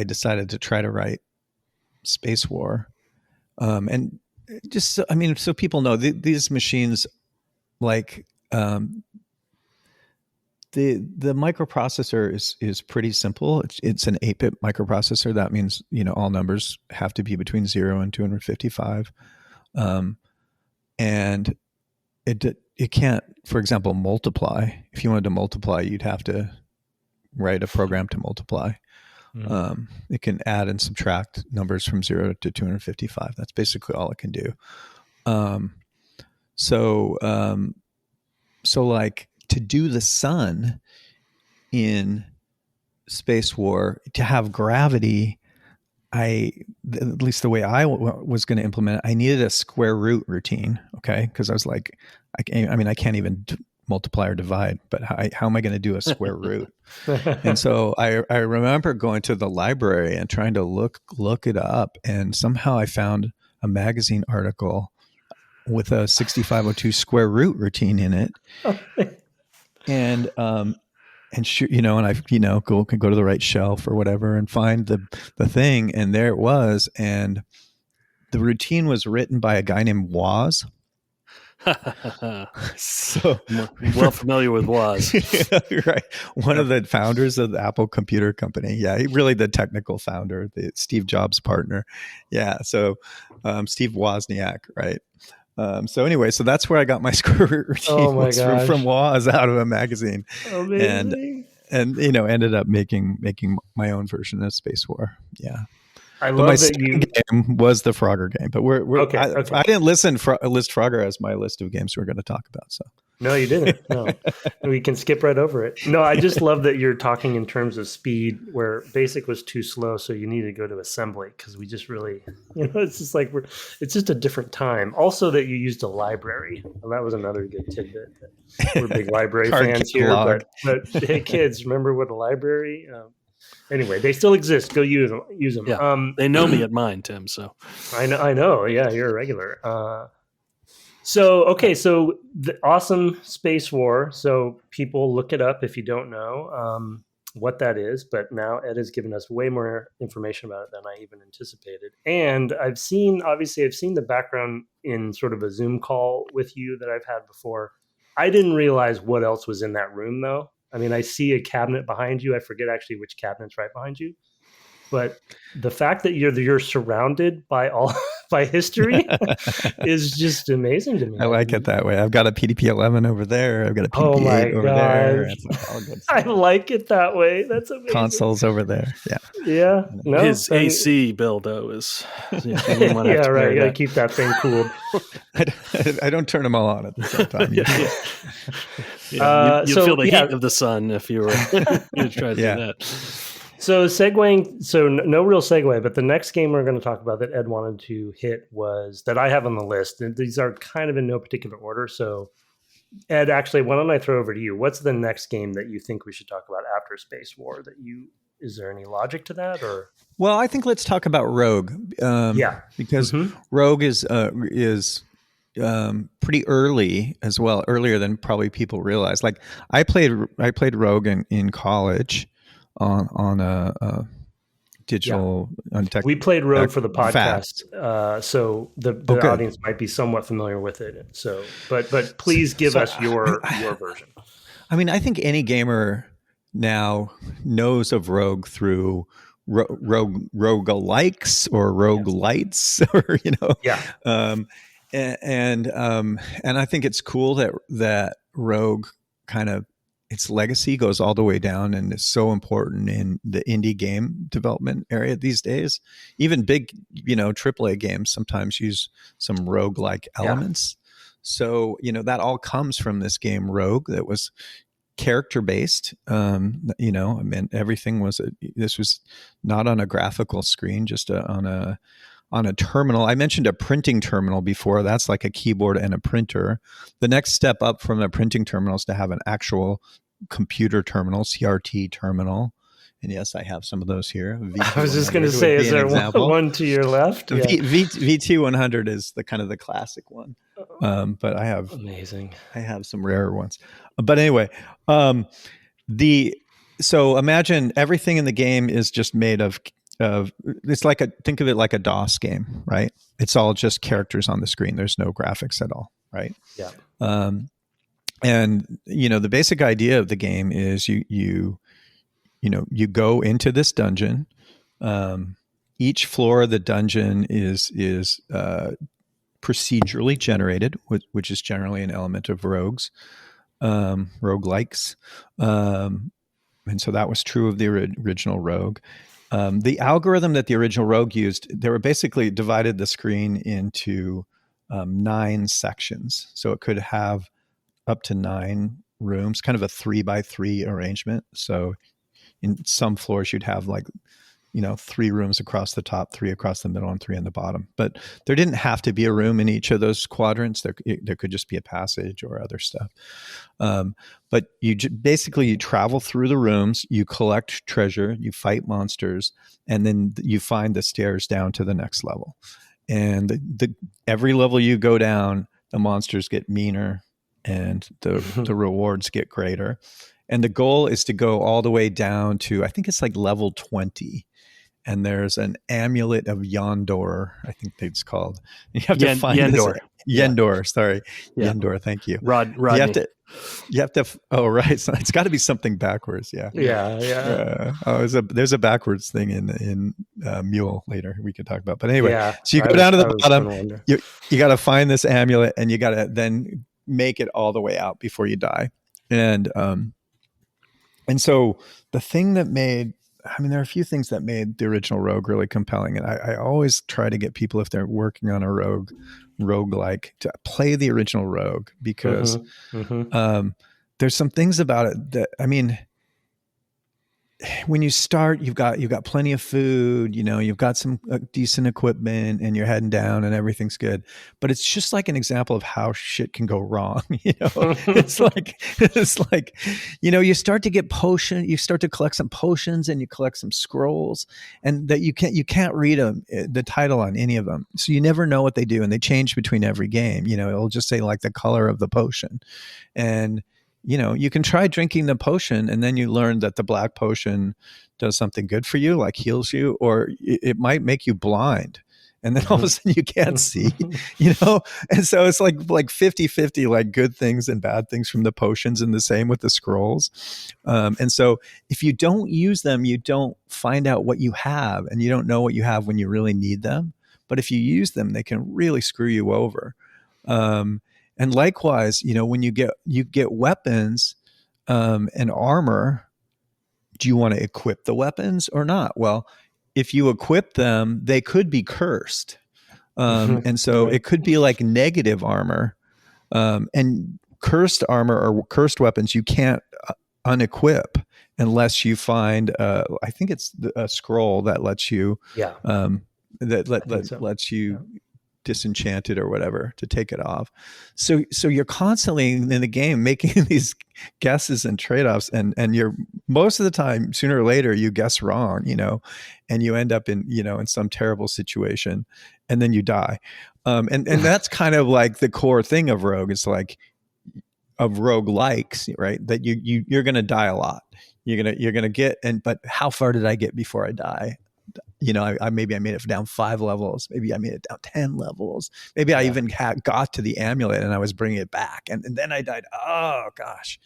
Speaker 3: decided to try to write Space War, and just so people know, these machines, like the microprocessor is pretty simple. It's an 8-bit microprocessor. That means all numbers have to be between 0 and 255, and it can't, for example, multiply. If you wanted to multiply, you'd have to write a program to multiply. Mm-hmm. It can add and subtract numbers from 0 to 255. That's basically all it can do. So like, to do the sun in Space War, to have gravity, at least the way I was going to implement it, I needed a square root routine. Okay. Cause I was like, I can't even multiply or divide, but how am I going to do a square root? And so I remember going to the library and trying to look it up. And somehow I found a magazine article with a 6502 square root routine in it. And I go to the right shelf or whatever and find the thing, and there it was. And the routine was written by a guy named Woz. So
Speaker 1: well familiar with Woz.
Speaker 3: Yeah, right. One of the founders of the Apple Computer Company. Yeah, he really the technical founder, the Steve Jobs partner. Yeah, so Steve Wozniak, right? So anyway, so that's where I got my square root routine from Woz out of a magazine.
Speaker 2: Amazing.
Speaker 3: And ended up making my own version of Space War. Yeah.
Speaker 2: I love that
Speaker 3: game was the Frogger game, but we're
Speaker 2: okay.
Speaker 3: I didn't list Frogger as my list of games we're going to talk about. So
Speaker 2: No, you didn't. No, we can skip right over it. No, I just love that you're talking in terms of speed, where basic was too slow, so you need to go to assembly because we just really, it's just like it's just a different time. Also, that you used a library, and that was another good tidbit. We're big library fans here, but hey, kids, remember what a library? Anyway, they still exist. Go use them.
Speaker 1: Yeah, they know me at mine, Tim. So
Speaker 2: I know. Yeah, you're a regular. So the awesome Space War. So people look it up if you don't know what that is. But now Ed has given us way more information about it than I even anticipated. And I've seen the background in sort of a Zoom call with you that I've had before. I didn't realize what else was in that room, though. I mean, I see a cabinet behind you. I forget actually which cabinet's right behind you. But the fact that you're surrounded by by history is just amazing to me.
Speaker 3: I like it that way. I've got a PDP-11 over there. I've got a PDP-8 over there. It's
Speaker 2: all good stuff. I like it that way. That's amazing.
Speaker 3: Consoles over there. Yeah.
Speaker 2: Yeah. No,
Speaker 1: his AC bill though is
Speaker 2: yeah, right. You got to keep that thing cooled.
Speaker 3: I don't turn them all on at the same time.
Speaker 1: You feel the heat of the sun if you were you try to do that.
Speaker 2: So no real segue, but the next game we're going to talk about that Ed wanted to hit was that I have on the list. And these are kind of in no particular order. So Ed, actually, why don't I throw over to you? What's the next game that you think we should talk about after Space War? Is there any logic to that, or?
Speaker 3: Well, I think let's talk about Rogue. Because Rogue is pretty early as well, earlier than probably people realize. Like I played Rogue in college. On a digital tech.
Speaker 2: We played Rogue for the podcast, so the audience might be somewhat familiar with it. So, but please give us your version.
Speaker 3: I mean, I think any gamer now knows of Rogue through roguelikes or roguelites, or and I think it's cool that Rogue kind of. Its legacy goes all the way down and is so important in the indie game development area these days. Even big, AAA games sometimes use some rogue-like elements. So, that all comes from this game Rogue that was character-based. I mean, everything this was not on a graphical screen, just on a terminal. I mentioned a printing terminal before. That's like a keyboard and a printer. The next step up from a printing terminal is to have an actual computer terminal, CRT terminal. And yes, I have some of those here.
Speaker 2: I was just going to say, is there one to your left?
Speaker 3: Yeah. VT100 is the kind of the classic one. But I have some rarer ones. But anyway, so imagine everything in the game is just made of it's think of it like a DOS game, right? It's all just characters on the screen. There's no graphics at all, right?
Speaker 2: Yeah.
Speaker 3: And the basic idea of the game is you go into this dungeon. Each floor of the dungeon is procedurally generated, which is generally an element of roguelikes. And so that was true of the original Rogue. The algorithm that the original Rogue used, they were basically divided the screen into 9 sections. So it could have up to 9 rooms, kind of a 3x3 arrangement. So in some floors you'd have 3 rooms across the top, 3 across the middle, and 3 on the bottom. But there didn't have to be a room in each of those quadrants. There could just be a passage or other stuff. But you travel through the rooms, you collect treasure, you fight monsters, and then you find the stairs down to the next level. And every level you go down, the monsters get meaner and the rewards get greater. And the goal is to go all the way down to, I think it's like level 20. And there's an amulet of Yondor, I think it's called. You have to find Yendor. Yendor, sorry. Yeah. Yendor, thank you.
Speaker 1: Rodney.
Speaker 3: You have to. Oh, right. So it's got to be something backwards. Yeah.
Speaker 2: Yeah.
Speaker 3: There's a backwards thing in M.U.L.E. later we can talk about. But anyway, so you go down to the bottom. You got to find this amulet, and you got to then make it all the way out before you die. And so the thing that made I mean, there are a few things that made the original Rogue really compelling. And I always try to get people, if they're working on a roguelike, to play the original Rogue, because there's some things about it that, I mean, when you start, you've got plenty of food, you've got some decent equipment, and you're heading down and everything's good. But it's just like an example of how shit can go wrong. It's like, you start to get you start to collect some potions, and you collect some scrolls, and that you can't read the title on any of them. So you never know what they do, and they change between every game. It'll just say like the color of the potion, and you can try drinking the potion, and then you learn that the black potion does something good for you, like heals you, or it might make you blind. And then all of a sudden you can't see, And so it's like 50-50, like good things and bad things from the potions, and the same with the scrolls. And so if you don't use them, you don't find out what you have, and you don't know what you have when you really need them. But if you use them, they can really screw you over. And likewise, when you get weapons and armor, do you want to equip the weapons or not? Well, if you equip them, they could be cursed. And so right. It could be like negative armor. And cursed armor or cursed weapons, you can't unequip unless you find, I think it's a scroll that lets you, lets you disenchant it or whatever to take it off. So you're constantly in the game making these guesses and trade-offs, and you're most of the time, sooner or later, you guess wrong, and you end up in some terrible situation, and then you die. And that's kind of like the core thing of Rogue. It's like of Rogue likes, right? That you're going to die a lot. You're going to get, but how far did I get before I die? Maybe I made it down 5 levels. Maybe I made it down 10 levels. Maybe I even got to the amulet and I was bringing it back. And then I died. Oh, gosh.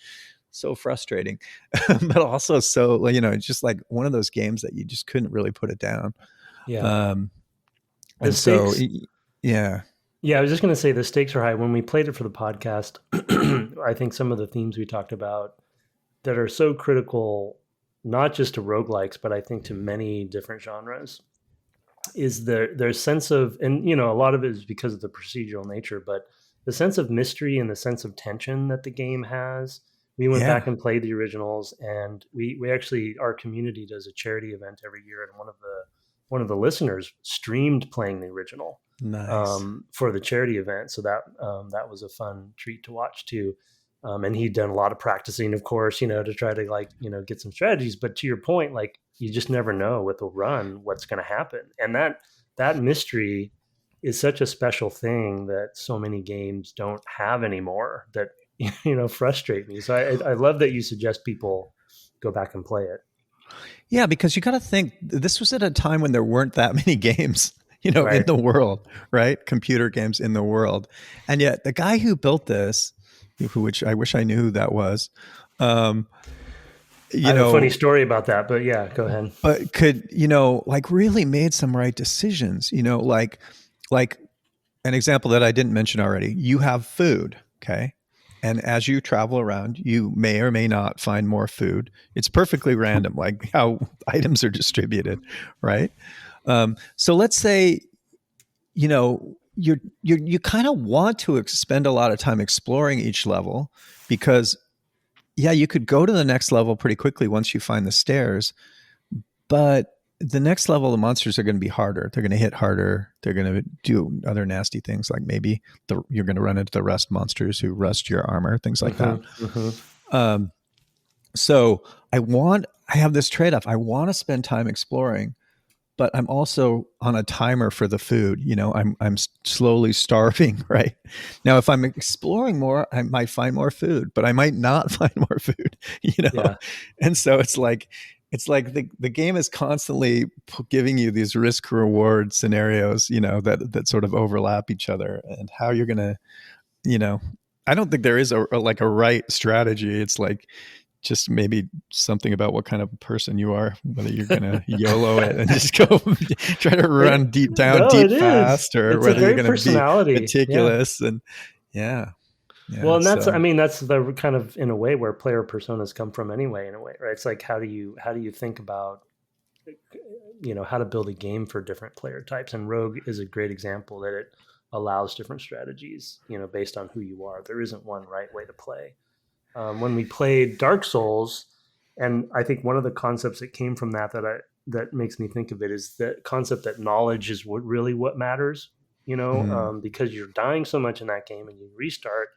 Speaker 3: So frustrating. But also so, it's just like one of those games that you just couldn't really put it down.
Speaker 2: Yeah.
Speaker 3: And so, yeah.
Speaker 2: Yeah, I was just going to say the stakes are high. When we played it for the podcast, I think some of the themes we talked about that are so critical, not just to roguelikes, but I think to many different genres, is their sense of, and a lot of it is because of the procedural nature, but the sense of mystery and the sense of tension that the game has. We went back and played the originals, and we actually, our community does a charity event every year, and one of the listeners streamed playing the original.
Speaker 3: Nice.
Speaker 2: For the charity event. So that was a fun treat to watch too. And he'd done a lot of practicing, of course, to try to get some strategies. But to your point, like, you just never know with a run what's going to happen. And that mystery is such a special thing that so many games don't have anymore, that, frustrate me. So I love that you suggest people go back and play it.
Speaker 3: Yeah, because you got to think, this was at a time when there weren't that many games,
Speaker 2: Right.
Speaker 3: in the world, right? Computer games in the world. And yet the guy who built this, which I wish I knew who that was. I
Speaker 2: have a funny story about that, but yeah, go ahead.
Speaker 3: But could, really made some right decisions, like an example that I didn't mention already. You have food, okay? And as you travel around, you may or may not find more food. It's perfectly random, like how items are distributed, right? So let's say, you kind of want to spend a lot of time exploring each level, because you could go to the next level pretty quickly once you find the stairs, but the next level, the monsters are going to be harder. They're going to hit harder. They're going to do other nasty things, like maybe you're going to run into the rust monsters who rust your armor, things like that. So I have this trade-off. I want to spend time exploring, but I'm also on a timer for the food. I'm slowly starving right now. If I'm exploring more, I might find more food, but I might not find more food, And so it's like the game is constantly giving you these risk reward scenarios, that sort of overlap each other, and how you're going to, I don't think there is a right strategy. It's like, just maybe something about what kind of person you are, whether you're going to YOLO it and just go try to run deep fast, or
Speaker 2: it's
Speaker 3: whether you're going
Speaker 2: to
Speaker 3: be meticulous. And
Speaker 2: well, and that's, that's the kind of, in a way, where player personas come from anyway, in a way, right? It's like, how do you think about how to build a game for different player types. And Rogue is a great example that it allows different strategies, based on who you are. There isn't one right way to play. When we played Dark Souls, and I think one of the concepts that came from that makes me think of it is the concept that knowledge is what matters, because you're dying so much in that game and you restart.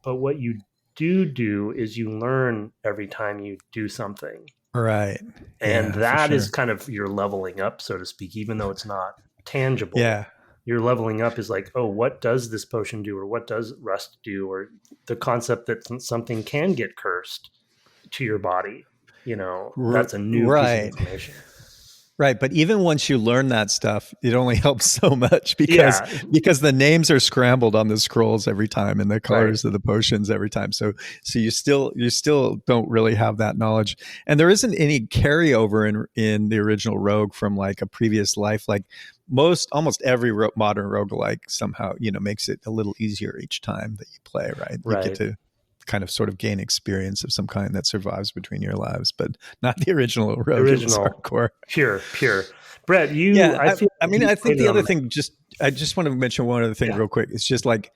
Speaker 2: But what you do is you learn every time you do something.
Speaker 3: Right.
Speaker 2: And that is kind of your leveling up, so to speak, even though it's not tangible.
Speaker 3: Yeah.
Speaker 2: Your leveling up is like, oh, what does this potion do? Or what does rust do? Or the concept that something can get cursed to your body. That's a new piece of information.
Speaker 3: Right. But even once you learn that stuff, it only helps so much because the names are scrambled on the scrolls every time and the colors of the potions every time. So you still don't really have that knowledge. And there isn't any carryover in the original Rogue from like a previous life. Like almost every modern roguelike somehow, makes it a little easier each time that you play, right? You get to kind of sort of gain experience of some kind that survives between your lives, but not the original Rogue. Original
Speaker 2: hardcore, pure. Brett,
Speaker 3: I think the other thing, I just want to mention one other thing real quick. It's just like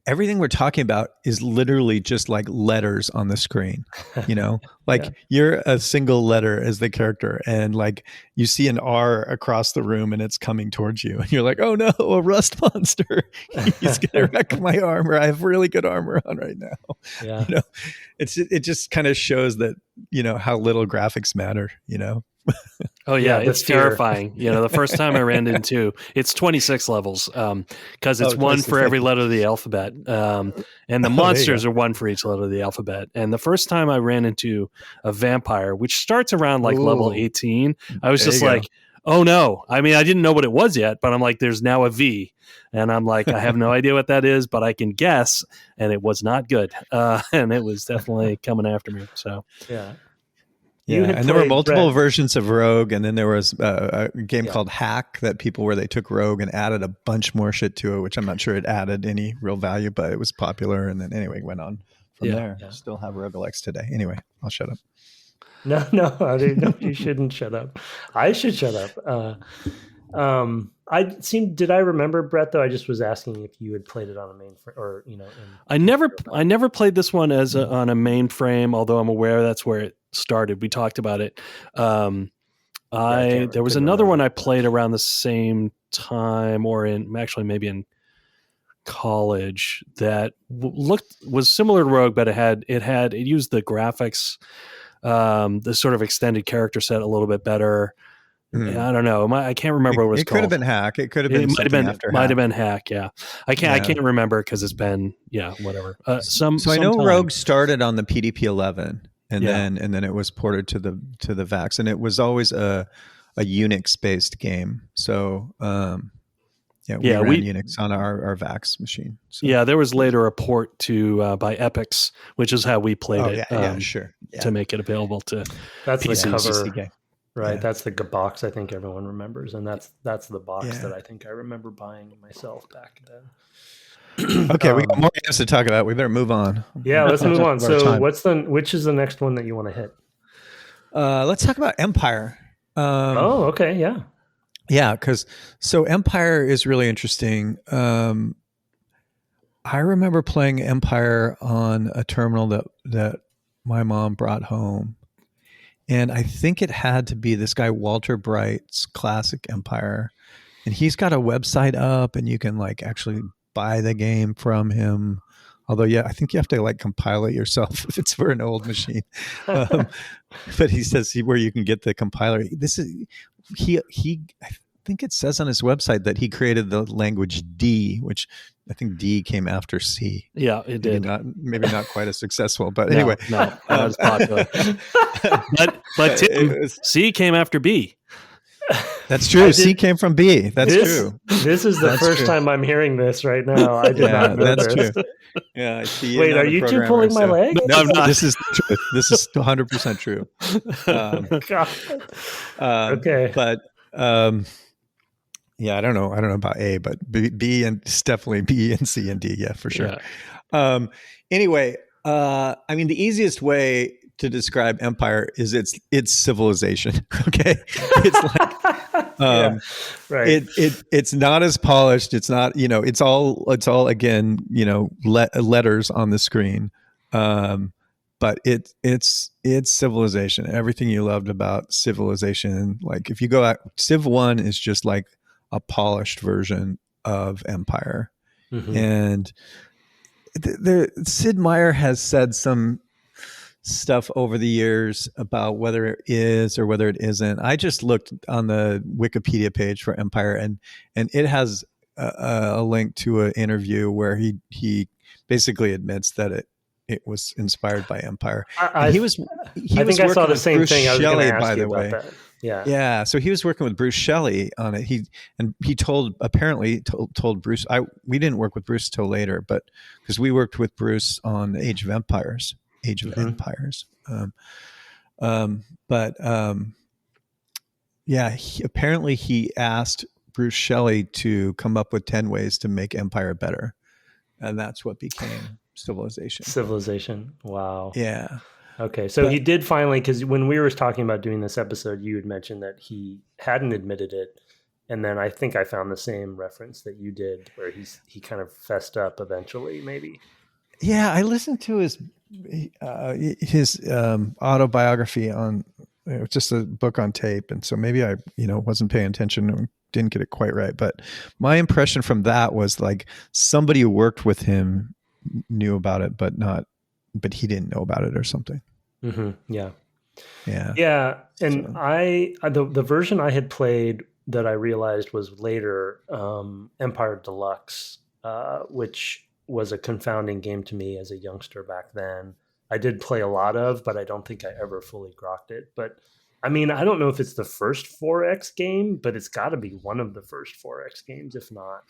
Speaker 3: everything we're talking about is literally just like letters on the screen, you're a single letter as the character, and like you see an R across the room and it's coming towards you and you're like, oh no, a rust monster. He's going to wreck my armor. I have really good armor on right now.
Speaker 2: Yeah.
Speaker 3: It just kind of shows that, how little graphics matter,
Speaker 1: Oh yeah, it's terrifying. The first time I ran into it's 26 levels because it's one for every letter of the alphabet, and the monsters are one for each letter of the alphabet. And the first time I ran into a vampire, which starts around like level 18, I was just like, oh no. I mean, I didn't know what it was yet, but I'm like, there's now a V. And I'm like, I have no idea what that is, but I can guess. And it was not good. And it was definitely coming after me. So,
Speaker 2: yeah.
Speaker 3: Yeah, and there were multiple versions of Rogue, and then there was a game called Hack where they took Rogue and added a bunch more shit to it, which I'm not sure it added any real value, but it was popular. And then anyway, went on from there. Yeah. Still have roguelikes today. Anyway, I'll shut up.
Speaker 2: No, you shouldn't shut up. I should shut up. Did I remember, Brett, though? I just was asking if you had played it on a mainframe or,
Speaker 1: I never played this one on a mainframe, although I'm aware that's where it started. We talked about it. There was another one I played around the same time, or maybe in college, that was similar to Rogue, but it used the graphics, the sort of extended character set a little bit better. I don't know. I can't remember what it was called.
Speaker 3: It could have been Hack. It could have been
Speaker 1: might have been Hack. Yeah, I can't remember because it's been whatever.
Speaker 3: So I know Rogue started on the PDP-11, and then it was ported to the VAX, and it was always a Unix based game. So we ran Unix on our VAX machine. So.
Speaker 1: Yeah, there was later a port to by Epix, which is how we played it.
Speaker 3: Sure. Yeah.
Speaker 1: To make it available to
Speaker 2: that's
Speaker 1: PCs.
Speaker 2: The cover. Game. Right, that's the box I think everyone remembers, and that's the box that I think I remember buying myself back then.
Speaker 3: Okay, we got more games to talk about. We better move on.
Speaker 2: Yeah, let's move on. So, which is the next one that you want to hit?
Speaker 3: Let's talk about Empire.
Speaker 2: Okay, yeah,
Speaker 3: because Empire is really interesting. I remember playing Empire on a terminal that my mom brought home. And I think it had to be this guy, Walter Bright's Classic Empire. And he's got a website up and you can like actually buy the game from him. Although, I think you have to like compile it yourself if it's for an old machine. But he says where you can get the compiler. I think it says on his website that he created the language D, which I think D came after C.
Speaker 1: Yeah, it did.
Speaker 3: Maybe not quite as successful, but anyway.
Speaker 1: No, not as popular. but Tim, C came after B.
Speaker 3: That's true. C came from B. That's true.
Speaker 2: This is the first time I'm hearing this right now. I did not know
Speaker 3: that's
Speaker 2: this.
Speaker 3: True. Yeah.
Speaker 2: Wait, are you two pulling my leg?
Speaker 3: No, I'm not. This is true. This is 100% true.
Speaker 2: Okay.
Speaker 3: But I don't know about A, but B and it's definitely B and C and D. Yeah, for sure.
Speaker 1: Yeah.
Speaker 3: Anyway, I mean, the easiest way to describe Empire is it's civilization. Okay, it's like
Speaker 2: right.
Speaker 3: It's not as polished. It's not, it's all again, letters on the screen. But it's civilization. Everything you loved about Civilization. Like if you go out, Civ 1 is just like a polished version of Empire.
Speaker 2: Mm-hmm.
Speaker 3: And Sid Meier has said some stuff over the years about whether it is or whether it isn't. I just looked on the Wikipedia page for Empire, and it has a link to an interview where he basically admits that it was inspired by Empire.
Speaker 2: I think I saw the same thing. I was going to ask you about that.
Speaker 3: Yeah. So he was working with Bruce Shelley on it. He told Bruce. We didn't work with Bruce till later, but because we worked with Bruce on Age of Empires. Apparently he asked Bruce Shelley to come up with 10 ways to make Empire better, and that's what became Civilization.
Speaker 2: Wow.
Speaker 3: Yeah.
Speaker 2: Okay, so he did finally, because when we were talking about doing this episode, you had mentioned that he hadn't admitted it, and then I think I found the same reference that you did, where he kind of fessed up eventually, maybe.
Speaker 3: Yeah, I listened to his autobiography on just a book on tape, and so maybe I wasn't paying attention and didn't get it quite right. But my impression from that was like somebody who worked with him knew about it, but he didn't know about it or something.
Speaker 2: Mm-hmm. Yeah. And
Speaker 3: so.
Speaker 2: The version I had played that I realized was later, Empire Deluxe, which was a confounding game to me as a youngster back then. I did play a lot of, but I don't think I ever fully grokked it. But I mean, I don't know if it's the first 4X game, but it's got to be one of the first 4X games, if not.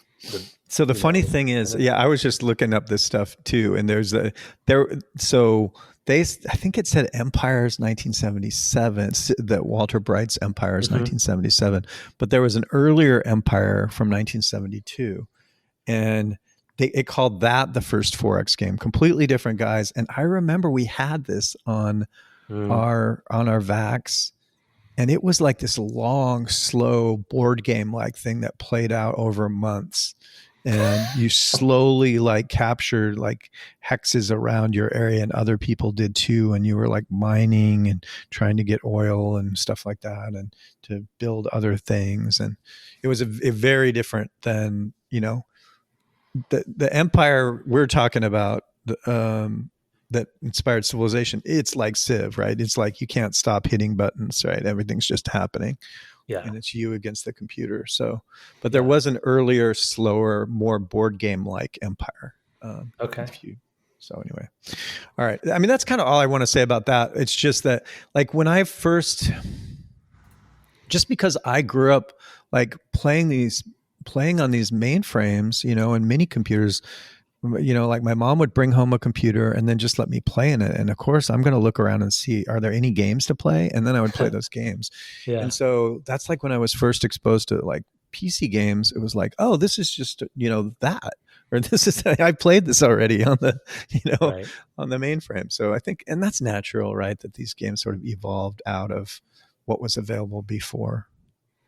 Speaker 3: So the funny thing is, I was just looking up this stuff too, and I think it said Empire's 1977, that Walter Bright's Empire's 1977, but there was an earlier Empire from 1972, and it called that the first 4X game. Completely different guys, and I remember we had this on our VAX. And it was like this long, slow board game like thing that played out over months. And you slowly like captured like hexes around your area, and other people did too. And you were like mining and trying to get oil and stuff like that, and to build other things. And it was a very different than, the Empire we're talking about, that inspired Civilization. It's like Civ, right? It's like you can't stop hitting buttons, right? Everything's just happening.
Speaker 2: Yeah.
Speaker 3: And it's you against the computer. So, but there was an earlier, slower, more board game like Empire.
Speaker 2: Okay.
Speaker 3: So anyway, all right. I mean, that's kind of all I want to say about that. It's just that, like, when I first, just because I grew up like playing on these mainframes, and mini computers. Like my mom would bring home a computer and then just let me play in it. And of course, I'm going to look around and see, are there any games to play? And then I would play those games.
Speaker 2: Yeah.
Speaker 3: And so that's like when I was first exposed to like PC games, it was like, oh, this is just, that, or this is, I played this already on the, on the mainframe. So I think, and that's natural, right? That these games sort of evolved out of what was available before.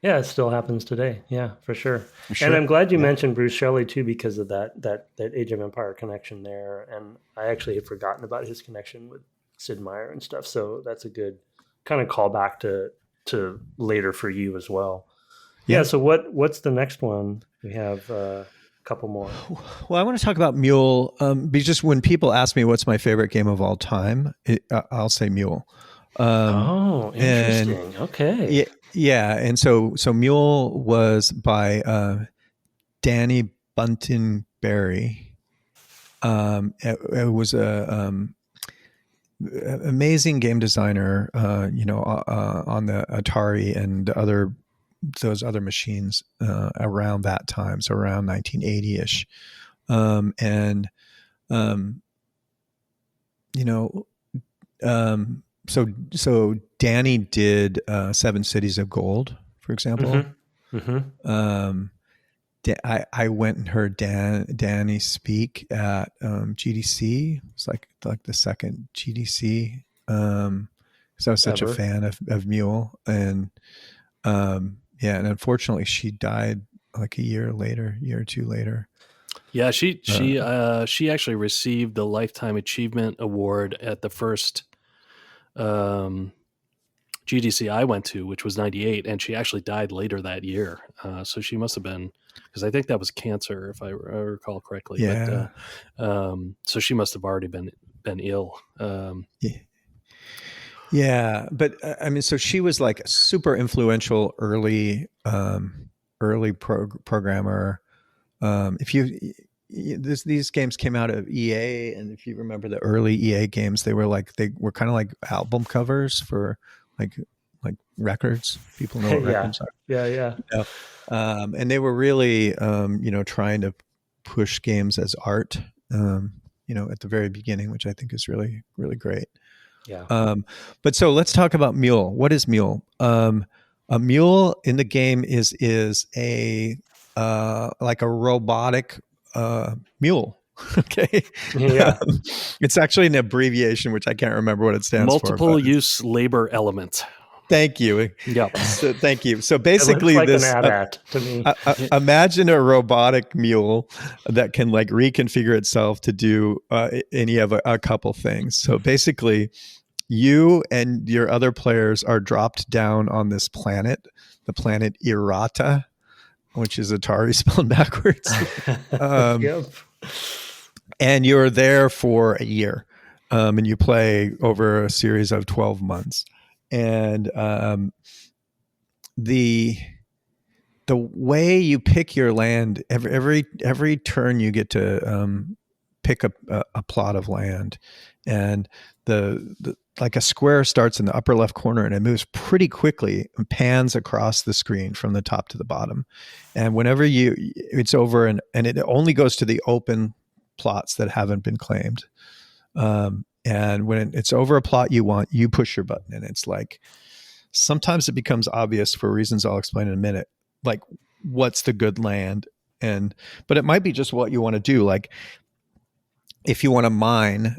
Speaker 2: Yeah, it still happens today. Yeah, for sure. And I'm glad you mentioned Bruce Shelley too, because of that Age of Empire connection there. And I actually had forgotten about his connection with Sid Meier and stuff. So that's a good kind of callback to later for you as well. Yeah. So what's the next one? We have a couple more.
Speaker 3: Well, I want to talk about M.U.L.E. Because just when people ask me what's my favorite game of all time, I'll say M.U.L.E.
Speaker 2: Interesting. Okay.
Speaker 3: Yeah, and so M.U.L.E. was by Dani Bunten Berry. It was a amazing game designer, on the Atari and those other machines around that time, so around 1980-ish, So Dani did 7 Cities of Gold, for example. I went and heard Dani speak at GDC. It's like the second GDC because I was such a fan of M.U.L.E. and and unfortunately she died like a year or two later.
Speaker 1: Yeah, she actually received the Lifetime Achievement Award at the first GDC I went to, which was 98, and she actually died later that year. So she must have been, because I think that was cancer, if I recall correctly.
Speaker 3: Yeah.
Speaker 1: But, so she must have already been ill.
Speaker 3: Yeah, but I mean, so she was like a super influential early programmer. These games came out of EA, and if you remember the early EA games, they were kind of like album covers for like records. People know what records are.
Speaker 2: Yeah.
Speaker 3: And they were really trying to push games as art. At the very beginning, which I think is really, really great.
Speaker 2: Yeah.
Speaker 3: But so let's talk about M.U.L.E. What is M.U.L.E.? A M.U.L.E. in the game is a like a robotic mule. Okay.
Speaker 2: Yeah.
Speaker 3: It's actually an abbreviation, which I can't remember what it stands for.
Speaker 1: Multiple use labor element.
Speaker 3: Thank you.
Speaker 1: Yeah.
Speaker 3: So, thank you. So basically,
Speaker 2: it looks like an AT-AT to me.
Speaker 3: Imagine a robotic mule that can like reconfigure itself to do any of a couple things. So basically, you and your other players are dropped down on this planet, the planet Irata, which is Atari spelled backwards.
Speaker 2: Yep.
Speaker 3: And you're there for a year, and you play over a series of 12 months. And the way you pick your land, every turn you get to pick a plot of land, and the like a square starts in the upper left corner and it moves pretty quickly and pans across the screen from the top to the bottom. And whenever it's over and it only goes to the open plots that haven't been claimed. And when it's over a plot you want, you push your button, and it's like, sometimes it becomes obvious for reasons I'll explain in a minute, like what's the good land. But it might be just what you want to do. Like if you want to mine,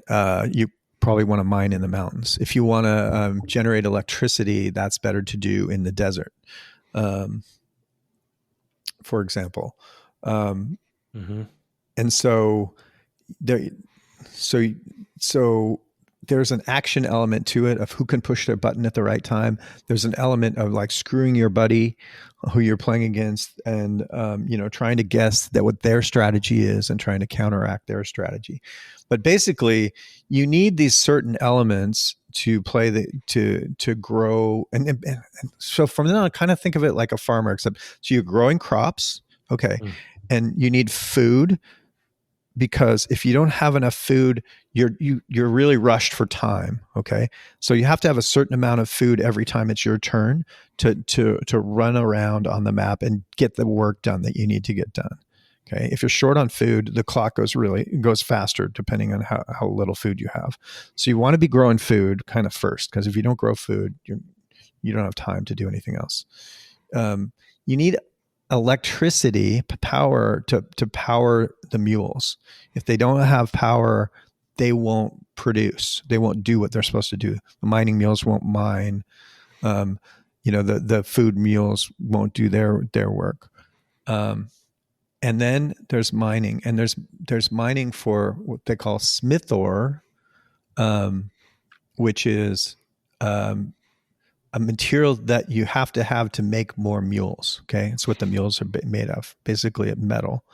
Speaker 3: you probably want to mine in the mountains. If you want to generate electricity, that's better to do in the desert, for example.
Speaker 2: Mm-hmm.
Speaker 3: And so there's an action element to it of who can push their button at the right time. There's an element of like screwing your buddy who you're playing against and, trying to guess that what their strategy is and trying to counteract their strategy. But basically you need these certain elements to play to grow. And so from then on, kind of think of it like a farmer, except so you're growing crops. Okay. And you need food, because if you don't have enough food, you're really rushed for time. Okay. So you have to have a certain amount of food every time it's your turn to run around on the map and get the work done that you need to get done. Okay. If you're short on food, the clock goes faster depending on how little food you have. So you want to be growing food kind of first, because if you don't grow food, you don't have time to do anything else. You need electricity power to power the mules. If they don't have power, they won't produce. They won't do what they're supposed to do. The mining mules won't mine. The food mules won't do their work. And then there's mining, and there's mining for what they call smith ore, which is a material that you have to make more mules. Okay. It's what the mules are made of, basically a metal.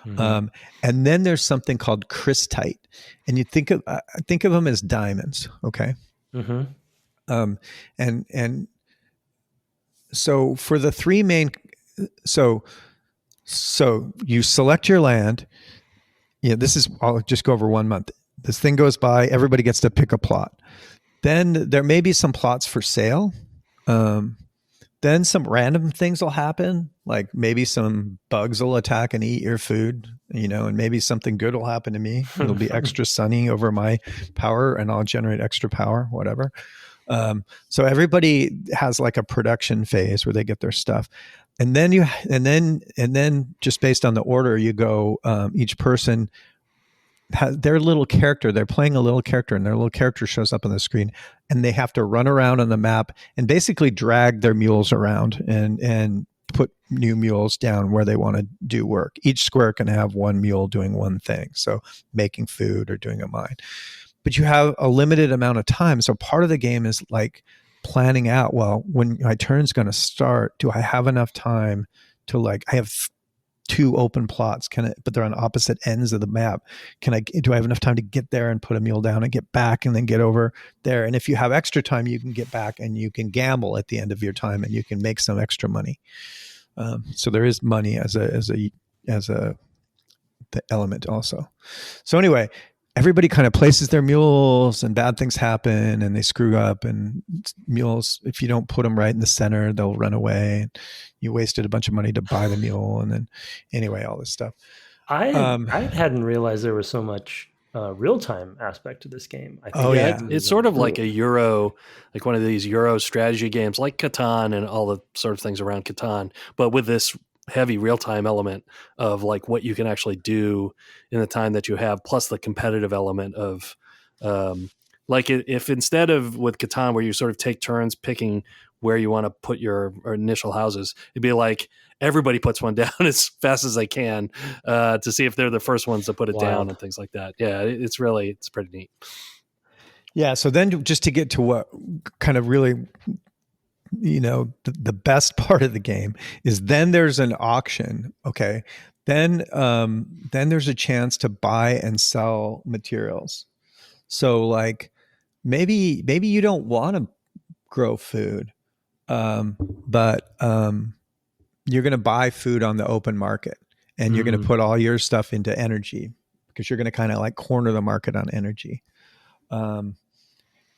Speaker 3: Mm-hmm. And then there's something called crystite, and you think of them as diamonds. Okay.
Speaker 2: Mm-hmm.
Speaker 3: And so for the three main, so you select your land. I'll just go over 1 month. This thing goes by, everybody gets to pick a plot. Then there may be some plots for sale. Then some random things will happen, like maybe some bugs will attack and eat your food, and maybe something good will happen to me. It'll be extra sunny over my power and I'll generate extra power, whatever. So everybody has like a production phase where they get their stuff. And then just based on the order you go, each person their little character, they're playing a little character, and their little character shows up on the screen, and they have to run around on the map and basically drag their mules around and put new mules down where they want to do work. Each square can have one mule doing one thing, so making food or doing a mine. But you have a limited amount of time, so part of the game is like planning out, well, when my turn's going to start, do I have enough time to, like, I have 2 open plots, but they're on opposite ends of the map. Do I have enough time to get there and put a mule down and get back and then get over there? And if you have extra time, you can get back and you can gamble at the end of your time and you can make some extra money. So there is money as the element also. So anyway, everybody kind of places their mules and bad things happen and they screw up, and mules, if you don't put them right in the center, they'll run away. You wasted a bunch of money to buy the mule. And then anyway, all this stuff.
Speaker 2: I hadn't realized there was so much real-time aspect to this game. I think
Speaker 1: it's sort of like a Euro, like one of these Euro strategy games like Catan and all the sort of things around Catan, but with this heavy real-time element of like what you can actually do in the time that you have, plus the competitive element of like if instead of with Catan where you sort of take turns picking where you want to put your initial houses, it'd be like everybody puts one down as fast as they can to see if they're the first ones to put it down and things like that. Yeah, it's pretty neat.
Speaker 3: Yeah, so then just to get to what kind of really, the best part of the game is then there's an auction. Okay. Then there's a chance to buy and sell materials. So like maybe you don't want to grow food, but you're going to buy food on the open market, and you're going to put all your stuff into energy because you're going to kind of like corner the market on energy.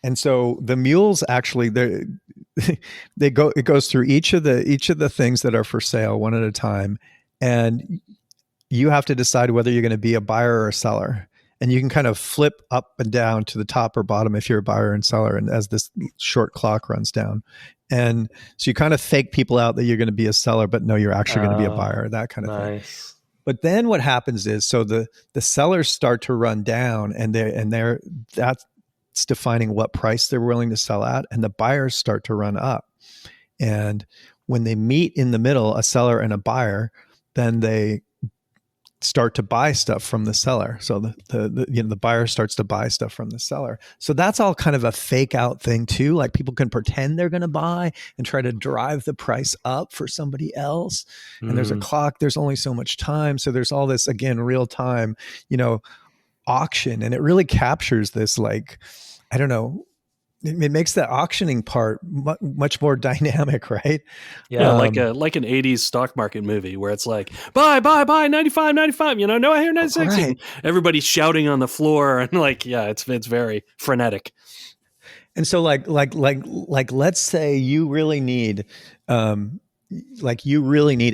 Speaker 3: And so the mules actually, it goes through each of the things that are for sale one at a time, and you have to decide whether you're going to be a buyer or a seller. And you can kind of flip up and down to the top or bottom if you're a buyer and seller, and as this short clock runs down. And so you kind of fake people out that you're going to be a seller, but no, you're actually going to be a buyer, that kind of thing. But then what happens is, so the sellers start to run down, and that's defining what price they're willing to sell at, and the buyers start to run up. And when they meet in the middle, a seller and a buyer, then they start to buy stuff from the seller. So the buyer starts to buy stuff from the seller. So that's all kind of a fake out thing too. Like people can pretend they're going to buy and try to drive the price up for somebody else. And there's a clock, there's only so much time. So there's all this, again, real time, auction. And it really captures this, like, I don't know, it makes the auctioning part much more dynamic, right?
Speaker 1: Yeah, like an 80s stock market movie where it's like, buy, 95, no, I hear 96. Right. And everybody's shouting on the floor, and like, yeah, it's very frenetic.
Speaker 3: And so like let's say you really need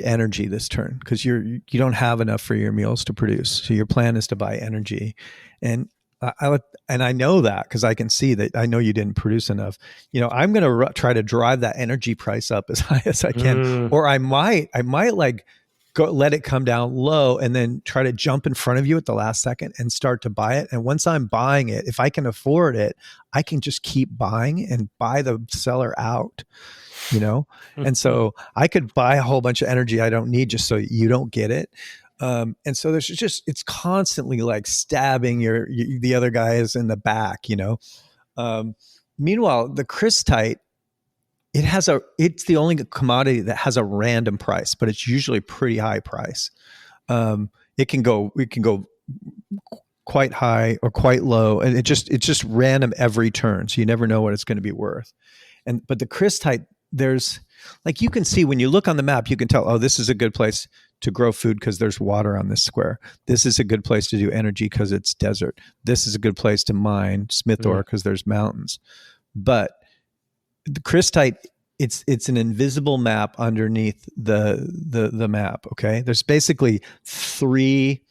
Speaker 3: energy this turn because you don't have enough for your meals to produce. So your plan is to buy energy. And I know that because I can see that. I know you didn't produce enough. I'm going to try to drive that energy price up as high as I can, or I might like go let it come down low and then try to jump in front of you at the last second and start to buy it. And once I'm buying it, if I can afford it, I can just keep buying and buy the seller out. And so I could buy a whole bunch of energy I don't need just so you don't get it. And so there's it's constantly like stabbing the other guys in the back, meanwhile, the crystite, it's the only commodity that has a random price, but it's usually pretty high price. It can go quite high or quite low. And it's just random every turn. So you never know what it's going to be worth. But the crystite, there's like, you can see when you look on the map, you can tell, oh, this is a good place to grow food because there's water on this square. This is a good place to do energy because it's desert. This is a good place to mine smith ore because there's mountains. But the crystite, it's an invisible map underneath the map. Okay, there's basically 3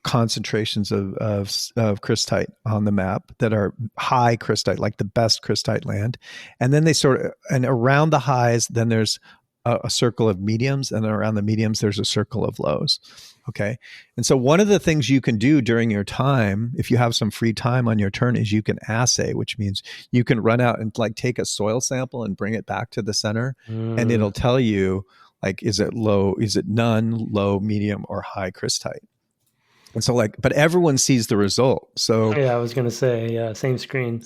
Speaker 3: concentrations of crystite on the map that are high crystite, like the best crystite land. And then and around the highs, then there's a circle of mediums, and then around the mediums, there's a circle of lows. Okay. And so one of the things you can do during your time, if you have some free time on your turn, is you can assay, which means you can run out and like take a soil sample and bring it back to the center, and it'll tell you like, is it low, is it none, low, medium, or high crystite? And so like, but everyone sees the result. So
Speaker 2: yeah, I was going to say, yeah, same screen.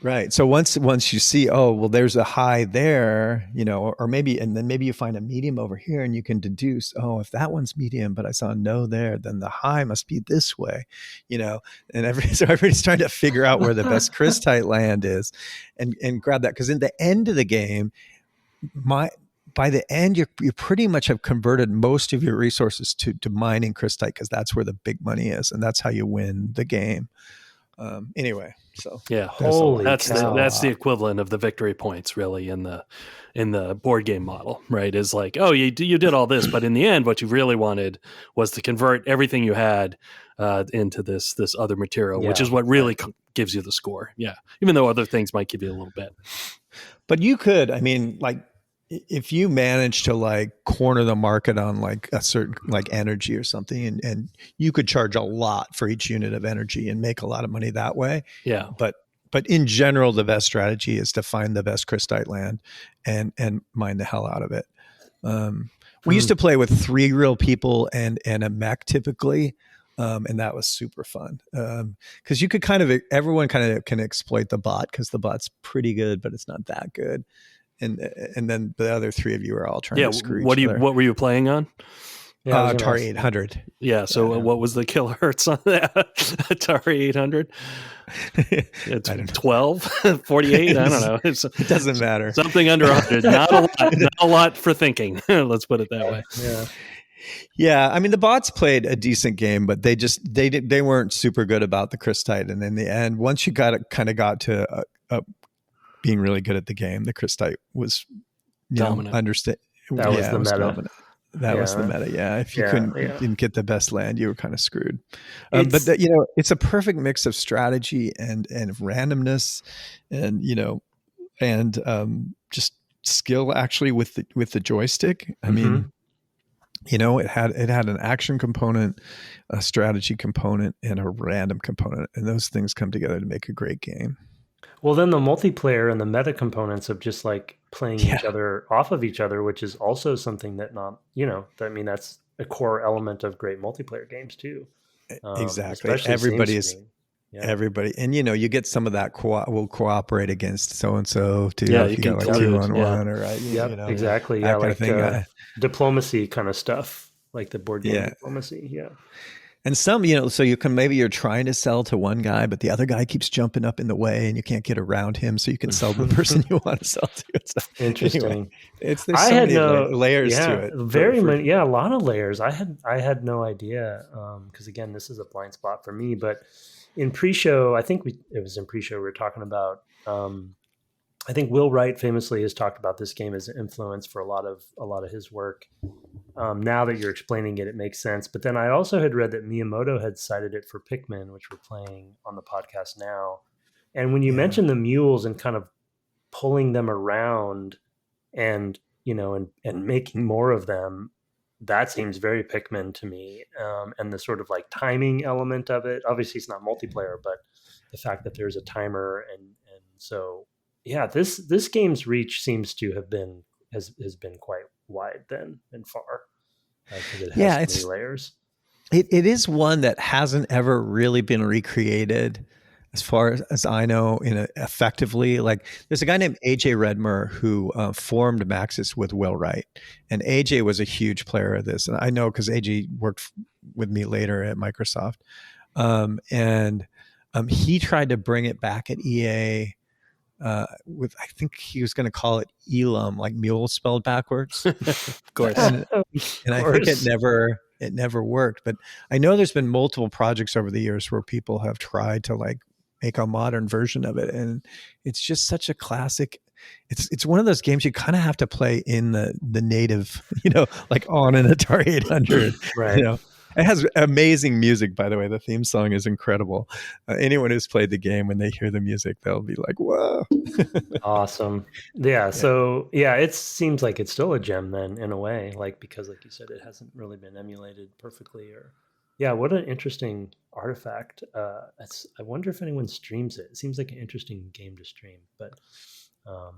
Speaker 3: Right. So once you see, oh, well, there's a high there, you know, or maybe, and then maybe you find a medium over here and you can deduce, oh, if that one's medium, but I saw no there, then the high must be this way, you know, and so everybody's trying to figure out where the best crystite land is and grab that. Because in the end of the game, by the end, you pretty much have converted most of your resources to mining crystite, because that's where the big money is. And that's how you win the game. Anyway, so
Speaker 1: yeah, that's the equivalent of the victory points, really, in the board game model, right? Is like, oh, you did all this, but in the end, what you really wanted was to convert everything you had into this other material, which is what really gives you the score. Yeah, even though other things might give you a little bit.
Speaker 3: But you could, I mean, like, if you manage to like corner the market on like a certain like energy or something, and you could charge a lot for each unit of energy and make a lot of money that way.
Speaker 1: Yeah.
Speaker 3: But in general, the best strategy is to find the best crystite land and mine the hell out of it. We used to play with 3 real people and a mech typically. And that was super fun. Cause you could everyone kind of can exploit the bot, cause the bot's pretty good, but it's not that good. And then the other 3 of you are all trying to screw each other.
Speaker 1: What were you playing on?
Speaker 3: Yeah, Atari 800.
Speaker 1: Yeah. So what was the kilohertz on that Atari 800? It's 12, 48. I don't know.
Speaker 3: It doesn't matter.
Speaker 1: Something under 100. Not a lot for thinking. Let's put it that way.
Speaker 2: Yeah.
Speaker 3: Yeah, I mean, the bots played a decent game, but they weren't super good about the crystite. And in the end, once you got to being really good at the game, the crystite was
Speaker 1: dominant.
Speaker 2: That was the meta.
Speaker 3: Dominant. That was the meta. Yeah, if you didn't get the best land, you were kind of screwed. But it's a perfect mix of strategy and randomness, and just skill actually with the joystick. I mean, it had an action component, a strategy component, and a random component, and those things come together to make a great game.
Speaker 2: Well, then the multiplayer and the meta components of just like playing each other off of each other, which is also something that that's a core element of great multiplayer games too.
Speaker 3: Exactly. Everybody, and you get some of that will cooperate against so-and-so too.
Speaker 1: Yeah,
Speaker 3: if you got like 2-on-1 or right.
Speaker 2: Yeah, exactly. Yeah, like diplomacy kind of stuff, like the board game diplomacy. Yeah.
Speaker 3: And some, so you're trying to sell to one guy, but the other guy keeps jumping up in the way and you can't get around him. So you can sell to the person you want to sell to.
Speaker 2: Interesting.
Speaker 3: Anyway, there's so many layers to it.
Speaker 2: Very many. Yeah. A lot of layers. I had no idea. Cause again, this is a blind spot for me, but in pre-show, I think it was in pre-show we were talking about, I think Will Wright famously has talked about this game as an influence for a lot of his work. Now that you're explaining it, it makes sense. But then I also had read that Miyamoto had cited it for Pikmin, which we're playing on the podcast now. And when you mention the mules and kind of pulling them around and making more of them, that seems very Pikmin to me. And the sort of like timing element of it, obviously it's not multiplayer, but the fact that there's a timer and so. Yeah, this game's reach seems to have been has been quite wide then and far. Because it has so many layers.
Speaker 3: It is one that hasn't ever really been recreated, as far as I know, effectively. Like there's a guy named AJ Redmer who formed Maxis with Will Wright, and AJ was a huge player of this, and I know because AJ worked with me later at Microsoft, and he tried to bring it back at EA. With I think he was going to call it Elam, like mule spelled backwards.
Speaker 1: Of course.
Speaker 3: And I think it never worked. But I know there's been multiple projects over the years where people have tried to like make a modern version of it, and it's just such a classic. It's one of those games you kind of have to play in the native, like on an Atari 800,
Speaker 2: right?
Speaker 3: It has amazing music, by the way. The theme song is incredible. Anyone who's played the game, when they hear the music, they'll be like, "Whoa!"
Speaker 2: Awesome. Yeah. So yeah, it seems like it's still a gem then, in a way, like because, like you said, it hasn't really been emulated perfectly. Or yeah, what an interesting artifact. I wonder if anyone streams it. It seems like an interesting game to stream, but.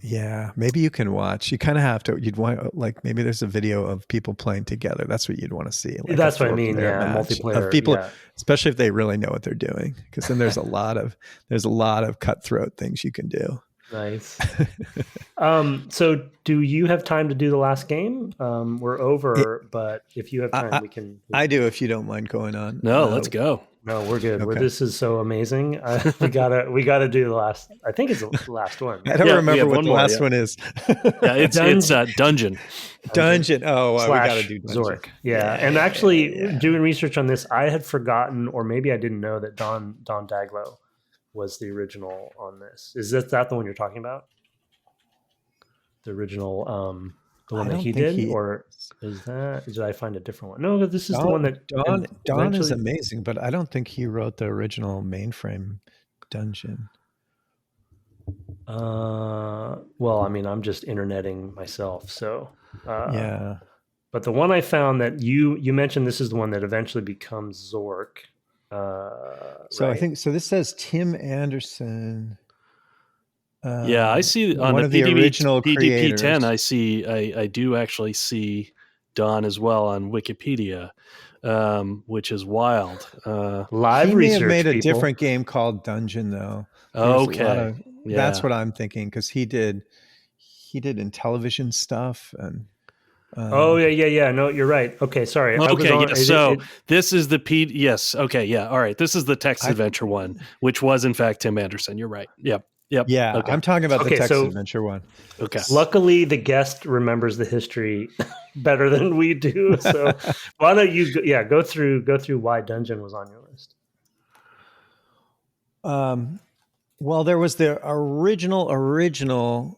Speaker 3: Yeah, maybe you can watch. You kind of have to. You'd want, like, maybe there's a video of people playing together. That's what you'd want to see. Like
Speaker 2: that's what I mean. Yeah, multiplayer
Speaker 3: of people,
Speaker 2: yeah.
Speaker 3: especially if they really know what they're doing, because then there's a lot of cutthroat things you can do.
Speaker 2: Nice. So do you have time to do the last game? We're over, but if you have time, we can.
Speaker 3: I do, if you don't mind going on.
Speaker 1: No, let's go.
Speaker 2: No, we're good. Okay. This is so amazing. We gotta do the last. I think it's the last one.
Speaker 3: I don't remember what the last one is.
Speaker 1: Yeah, it's Dungeon.
Speaker 3: Dungeon. Oh, we gotta do Dungeon.
Speaker 2: Zork. Yeah, and actually doing research on this, I had forgotten, or maybe I didn't know that Don Daglow was the original on this. Is that the one you're talking about? The original, the one that he did, or did I find a different one? No, this is the one that
Speaker 3: Don is amazing, but I don't think he wrote the original mainframe Dungeon.
Speaker 2: Well, I mean, I'm just interneting myself, so
Speaker 3: yeah.
Speaker 2: But the one I found that you mentioned, this is the one that eventually becomes Zork.
Speaker 3: So right? I think so. This says Tim Anderson.
Speaker 1: Yeah, I see on
Speaker 3: one
Speaker 1: the
Speaker 3: of the original
Speaker 1: DDP-10. I do actually see Don as well on Wikipedia, which is wild.
Speaker 2: Live
Speaker 3: he
Speaker 2: research.
Speaker 3: May have made a
Speaker 2: people.
Speaker 3: different game called Dungeon, though.
Speaker 1: Okay,
Speaker 3: that's what I'm thinking, because he did Intellivision stuff and.
Speaker 2: Oh yeah. No, you're right. Okay, sorry.
Speaker 1: Okay, so this is the Yes. Okay. Yeah. All right. This is the text adventure one, which was in fact Tim Anderson. You're right. Yep.
Speaker 3: Yeah. Okay. I'm talking about the text adventure one.
Speaker 1: Okay.
Speaker 2: Luckily, the guest remembers the history better than we do. So why don't you? Go through why Dungeon was on your list.
Speaker 3: Well, there was the original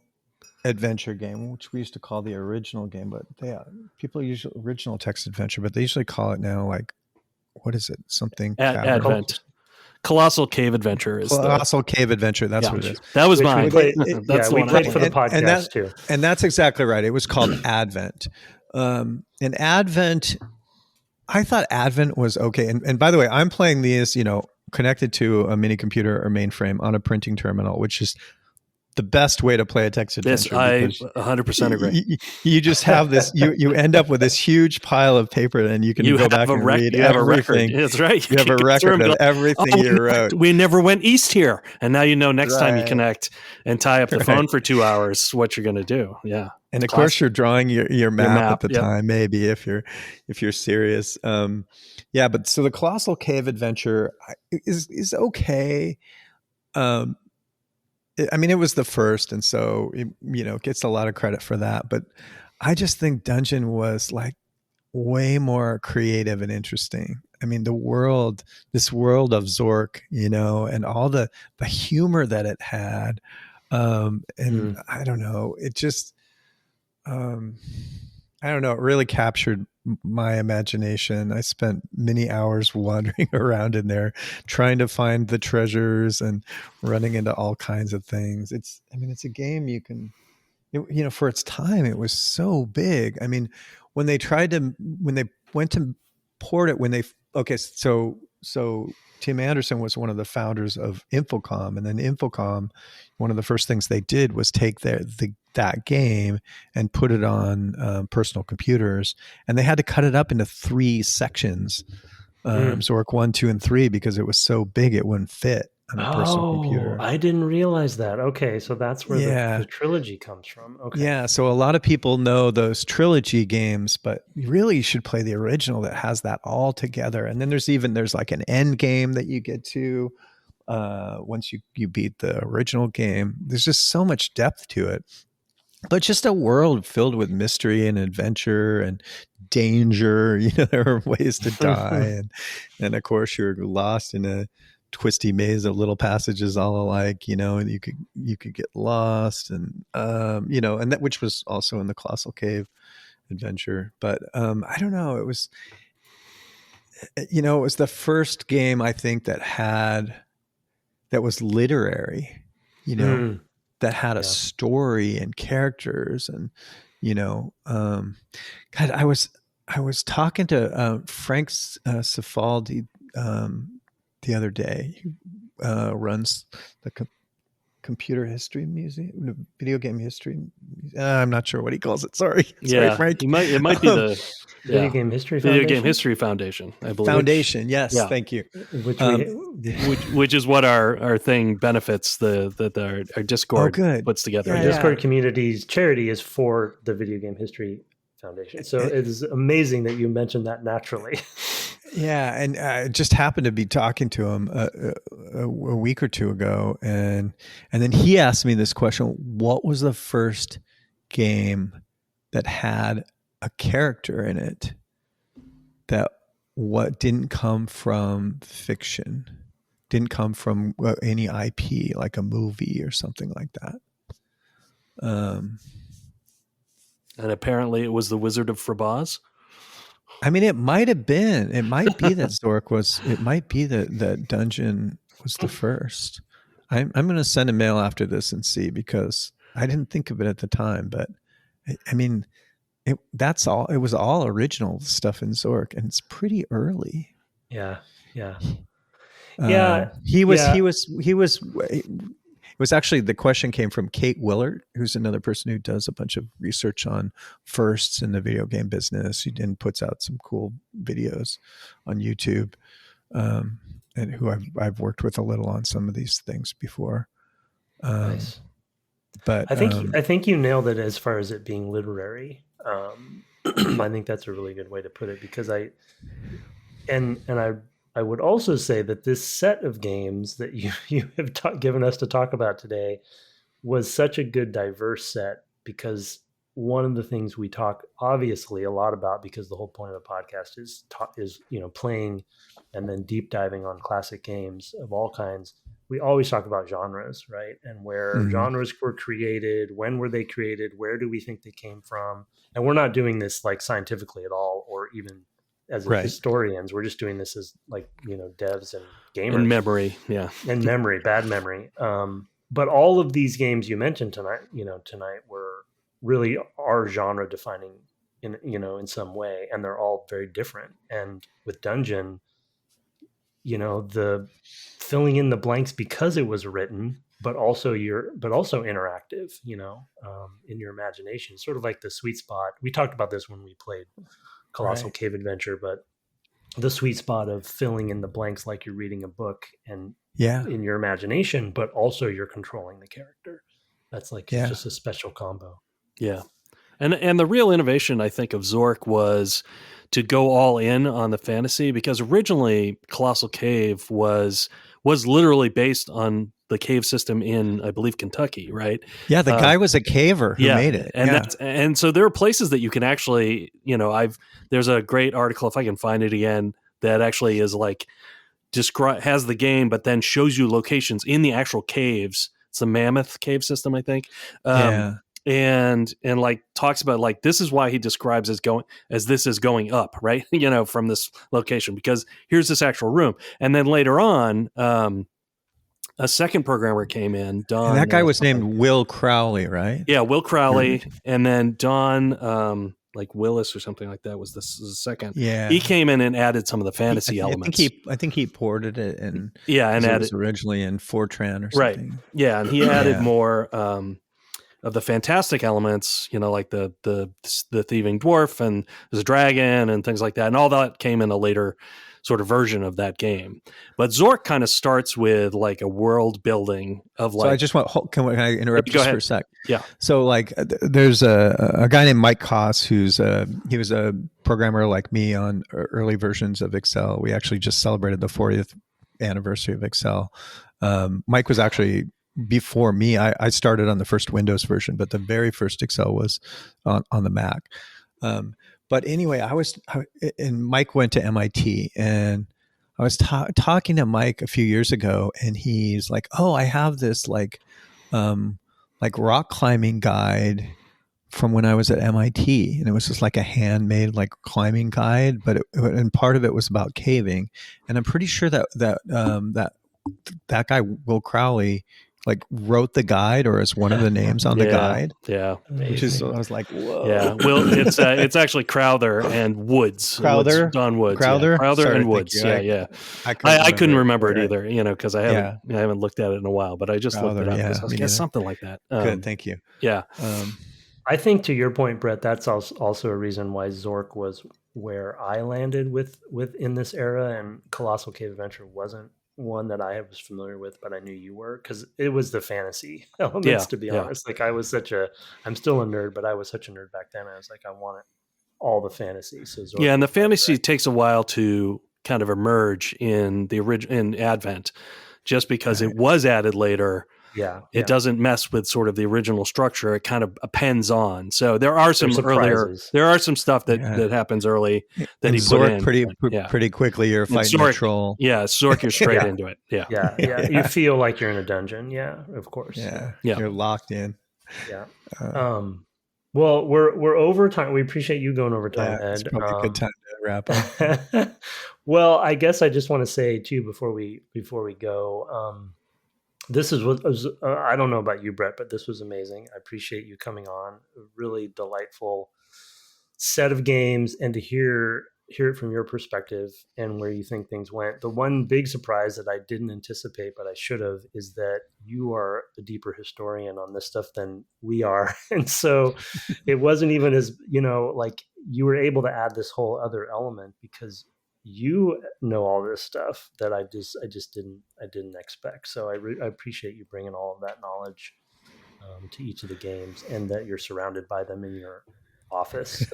Speaker 3: adventure game, which we used to call the original game, but people usually original text adventure, but they usually call it now, like, what is it? Something
Speaker 1: Advent. Colossal Cave Adventure is
Speaker 3: Cave Adventure. That's what it is.
Speaker 1: That was mine.
Speaker 2: We played for the podcast too.
Speaker 3: And that's exactly right. It was called Advent. And Advent, I thought Advent was okay. And by the way, I'm playing these, connected to a mini computer or mainframe on a printing terminal, which is the best way to play a text adventure.
Speaker 1: I 100% agree.
Speaker 3: You just have this, you end up with this huge pile of paper, and you can go back and read everything.
Speaker 1: That's right.
Speaker 3: You have a record of everything you wrote.
Speaker 1: We never went east here. And now next time you connect and tie up the phone for 2 hours, what you're going to do. Yeah.
Speaker 3: And of course you're drawing your map at the time, maybe if you're serious. But so the Colossal Cave Adventure is okay. It was the first, and so it gets a lot of credit for that. But I just think Dungeon was like way more creative and interesting. I mean, this world of Zork, and all the humor that it had, and I don't know, it just, I don't know, it really captured my imagination. I spent many hours wandering around in there trying to find the treasures and running into all kinds of things. It's a game you can, for its time, it was so big. I mean, when they went to port it, so Tim Anderson was one of the founders of Infocom, and then Infocom, one of the first things they did was take that game and put it on personal computers, and they had to cut it up into 3 sections, Zork 1, 2, and 3, because it was so big it wouldn't fit on a personal computer.
Speaker 2: I didn't realize that. Okay, so that's where the trilogy comes from. Okay.
Speaker 3: Yeah, so a lot of people know those trilogy games, but you should play the original that has that all together. And then there's like an end game that you get to once you beat the original game. There's just so much depth to it. But just a world filled with mystery and adventure and danger. There are ways to die, and of course you're lost in a twisty maze of little passages all alike, and you could get lost, and and that, which was also in the Colossal Cave Adventure. But I don't know, it was the first game I think that was literary, that had a story and characters, and God, I was talking to Frank Cifaldi the other day, who runs the computer history museum, video game history. I'm not sure what he calls it. Sorry, Frank.
Speaker 1: It might be the
Speaker 2: Video Game History
Speaker 1: Foundation, I believe.
Speaker 3: Foundation, yes, thank you.
Speaker 1: Which is what our thing benefits, that our Discord puts together.
Speaker 2: Yeah, Discord community's charity is for the Video Game History Foundation. So it is amazing that you mentioned that naturally.
Speaker 3: Yeah, and I just happened to be talking to him a week or two ago, and then he asked me this question: what was the first game that had a character in it that didn't come from fiction, didn't come from any IP, like a movie or something like that?
Speaker 1: And apparently it was The Wizard of Frabaz.
Speaker 3: I mean, it might have been. It might be that Zork was. It might be that Dungeon was the first. I'm going to send a mail after this and see, because I didn't think of it at the time. But I mean, that's all. It was all original stuff in Zork, and it's pretty early.
Speaker 2: Yeah.
Speaker 3: He was. It was actually, the question came from Kate Willard, who's another person who does a bunch of research on firsts in the video game business. He puts out some cool videos on YouTube, and who I've worked with a little on some of these things before.
Speaker 2: Nice.
Speaker 3: But
Speaker 2: I think you nailed it as far as it being literary. I think that's a really good way to put it, because I would also say that this set of games that you have given us to talk about today was such a good diverse set, because one of the things we talk obviously a lot about, because the whole point of the podcast is playing and then deep diving on classic games of all kinds. We always talk about genres, right? And where genres were created, when were they created, where do we think they came from? And we're not doing this like scientifically at all, or even as historians. We're just doing this as devs and gamers.
Speaker 1: And memory,
Speaker 2: and memory, bad memory. But all of these games you mentioned tonight were really are genre defining in some way, and they're all very different. And with Dungeon, the filling in the blanks because it was written, but also interactive, in your imagination, sort of like the sweet spot. We talked about this when we played Colossal Cave Adventure, but the sweet spot of filling in the blanks like you're reading a book and in your imagination, but also you're controlling the character. That's just a special combo.
Speaker 1: Yeah. And the real innovation, I think, of Zork was to go all in on the fantasy, because originally Colossal Cave was literally based on the cave system in, I believe, Kentucky, right?
Speaker 3: Yeah, the guy was a caver who made it.
Speaker 1: And so there are places that you can actually, there's a great article, if I can find it again, that actually is like has the game, but then shows you locations in the actual caves. It's the Mammoth cave system, I think. And like talks about like, this is why he describes this is going up, right? From this location, because here's this actual room. And then later on, a second programmer came in, Don.
Speaker 3: And that guy was named Will Crowley, right?
Speaker 1: Yeah, Will Crowley. And then Don, like Willis or something like that, was the second.
Speaker 3: Yeah.
Speaker 1: He came in and added some of the fantasy elements.
Speaker 3: I think he ported it, and
Speaker 1: and added,
Speaker 3: it was originally in Fortran or something.
Speaker 1: Right. Yeah, and he added more of the fantastic elements, like the thieving dwarf, and there's a dragon and things like that. And all that came in a later sort of version of that game. But Zork kind of starts with like a world building of like. So
Speaker 3: I just can I interrupt just for a sec?
Speaker 1: Yeah.
Speaker 3: So like there's a guy named Mike Koss he was a programmer like me on early versions of Excel. We actually just celebrated the 40th anniversary of Excel. Mike was actually before me. I started on the first Windows version, but the very first Excel was on the Mac. But anyway, and Mike went to MIT, and I was talking to Mike a few years ago, and he's like, "Oh, I have this like rock climbing guide from when I was at MIT, and it was just like a handmade like climbing guide, but and part of it was about caving. And I'm pretty sure that guy Will Crowley like wrote the guide, or is one of the names on the guide.
Speaker 1: Yeah,
Speaker 3: which is, I was like, whoa.
Speaker 1: Yeah, well, it's actually Crowther and Woods.
Speaker 3: Crowther,
Speaker 1: Don Woods.
Speaker 3: Crowther,
Speaker 1: yeah. Crowther
Speaker 3: Sorry,
Speaker 1: and Woods. Yeah. I couldn't remember it either, because I haven't looked at it in a while, but I just looked it up because I was like, something like that.
Speaker 3: Good, thank you.
Speaker 1: Yeah.
Speaker 2: I think to your point, Brett, that's also a reason why Zork was where I landed with in this era, and Colossal Cave Adventure wasn't one that I was familiar with, but I knew you were, because it was the fantasy elements, to be honest. Like I'm still a nerd, but I was such a nerd back then. I was like, I wanted all the fantasy. So Zork,
Speaker 1: and the fantasy takes a while to kind of emerge in the in Advent, just because it was added later. It doesn't mess with sort of the original structure. It kind of appends on. So there are some stuff that happens early that he put in
Speaker 3: pretty quickly. You're fighting a troll.
Speaker 1: Yeah, Zork, you're straight into it.
Speaker 2: Yeah. You feel like you're in a dungeon. Yeah, of course.
Speaker 3: Yeah. You're locked in.
Speaker 2: Yeah. Well, we're over time. We appreciate you going over time, Ed.
Speaker 3: It's probably a good time to wrap up.
Speaker 2: Well, I guess I just want to say too before we go. This was I don't know about you, Brett, but this was amazing. I appreciate you coming on. A really delightful set of games, and to hear it from your perspective and where you think things went. The one big surprise that I didn't anticipate, but I should have, is that you are a deeper historian on this stuff than we are. And so it wasn't even as, like you were able to add this whole other element because you know all this stuff that I just didn't expect. So I appreciate you bringing all of that knowledge to each of the games, and that you're surrounded by them in your office,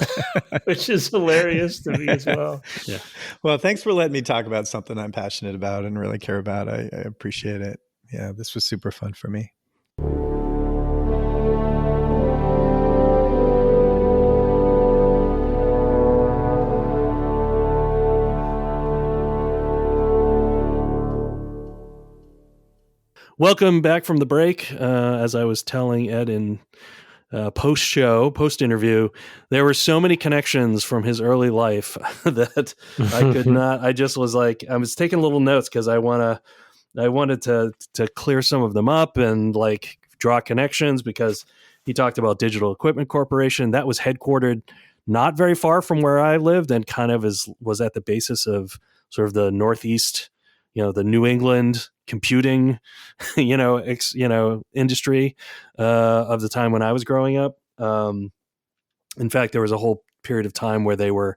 Speaker 2: which is hilarious to me as well.
Speaker 3: Yeah. Well, thanks for letting me talk about something I'm passionate about and really care about. I appreciate it. Yeah, this was super fun for me.
Speaker 1: Welcome back from the break. As I was telling Ed in post-interview, there were so many connections from his early life that I could not. I just was like, I was taking little notes because I wanted to clear some of them up and like draw connections, because he talked about Digital Equipment Corporation that was headquartered not very far from where I lived, and kind of was at the basis of sort of the Northeast, the New England computing, industry of the time when I was growing up. In fact, there was a whole period of time where they were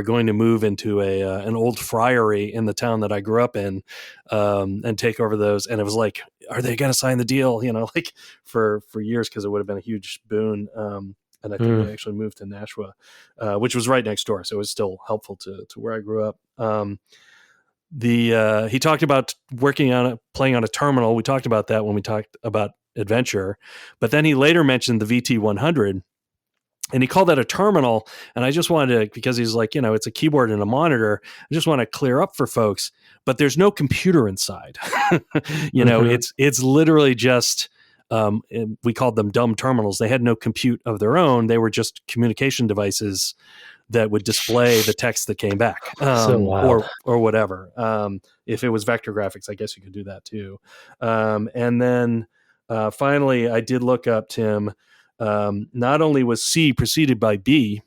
Speaker 1: going to move into an old friary in the town that I grew up in, and take over those. And it was like, are they going to sign the deal? Like for years, because it would have been a huge boon. And I think they actually moved to Nashua, which was right next door, so it was still helpful to where I grew up. He talked about playing on a terminal. We talked about that when we talked about Adventure, but then he later mentioned the VT100, and he called that a terminal. And I just wanted to, because he's like, it's a keyboard and a monitor. I just want to clear up for folks, but there's no computer inside. It's literally just, we called them dumb terminals. They had no compute of their own. They were just communication devices that would display the text that came back, or whatever. If it was vector graphics, I guess you could do that too. And then finally, I did look up, Tim. Not only was C preceded by B,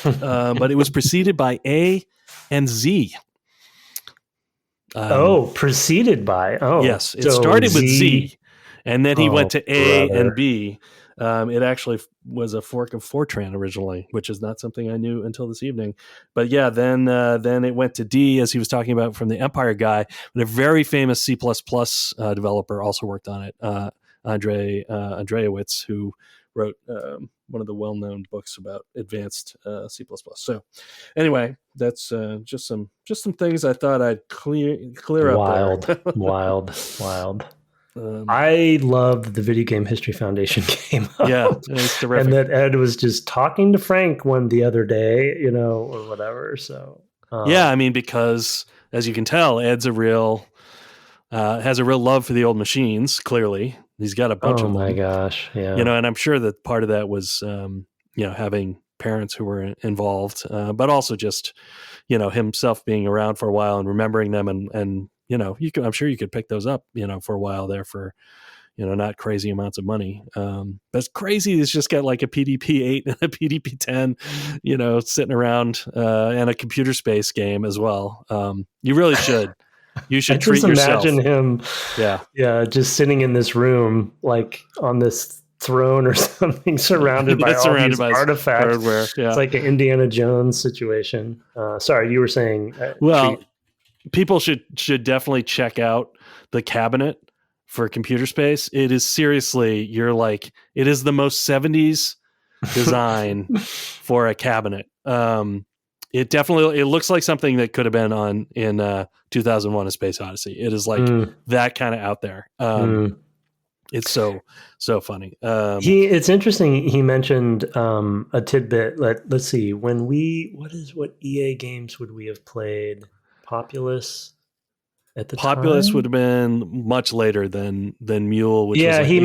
Speaker 1: but it was preceded by A and Z.
Speaker 2: Preceded by.
Speaker 1: Yes, it started with Z, and then he went to A and B. It actually was a fork of Fortran originally, which is not something I knew until this evening. But yeah, then it went to D, as he was talking about from the Empire guy. But a very famous C++ developer also worked on it, Andrei Andreevich, who wrote one of the well-known books about advanced C++. So anyway, that's just some things I thought I'd clear up there.
Speaker 2: Wild. I loved the Video Game History Foundation game.
Speaker 1: Yeah, it's terrific.
Speaker 2: And that Ed was just talking to Frank the other day, or whatever. So
Speaker 1: yeah, I mean, because as you can tell, Ed's has a real love for the old machines, clearly, He's got a bunch of them.
Speaker 2: Oh my gosh. Yeah.
Speaker 1: And I'm sure that part of that was, having parents who were involved, but also just, himself being around for a while and remembering them. And I'm sure you could pick those up, for a while there for, not crazy amounts of money. That's crazy. It's just got like a PDP-8 and a PDP-10, sitting around, and a computer space game as well. You really should. You should treat yourself.
Speaker 2: Imagine him, just sitting in this room, like on this throne or something, surrounded by all these artifacts.
Speaker 1: Hardware. Yeah.
Speaker 2: It's like an Indiana Jones situation. Sorry, you were saying.
Speaker 1: People should definitely check out the cabinet for computer space. It is seriously, it is the most 70s design for a cabinet. It looks like something that could have been in 2001: A Space Odyssey. It is like that kind of out there. It's so funny.
Speaker 2: It's interesting. He mentioned a tidbit. Let's see. What EA games would we have played? Populous at the
Speaker 1: Populous
Speaker 2: time?
Speaker 1: would have been much later than M.U.L.E, which was like
Speaker 2: he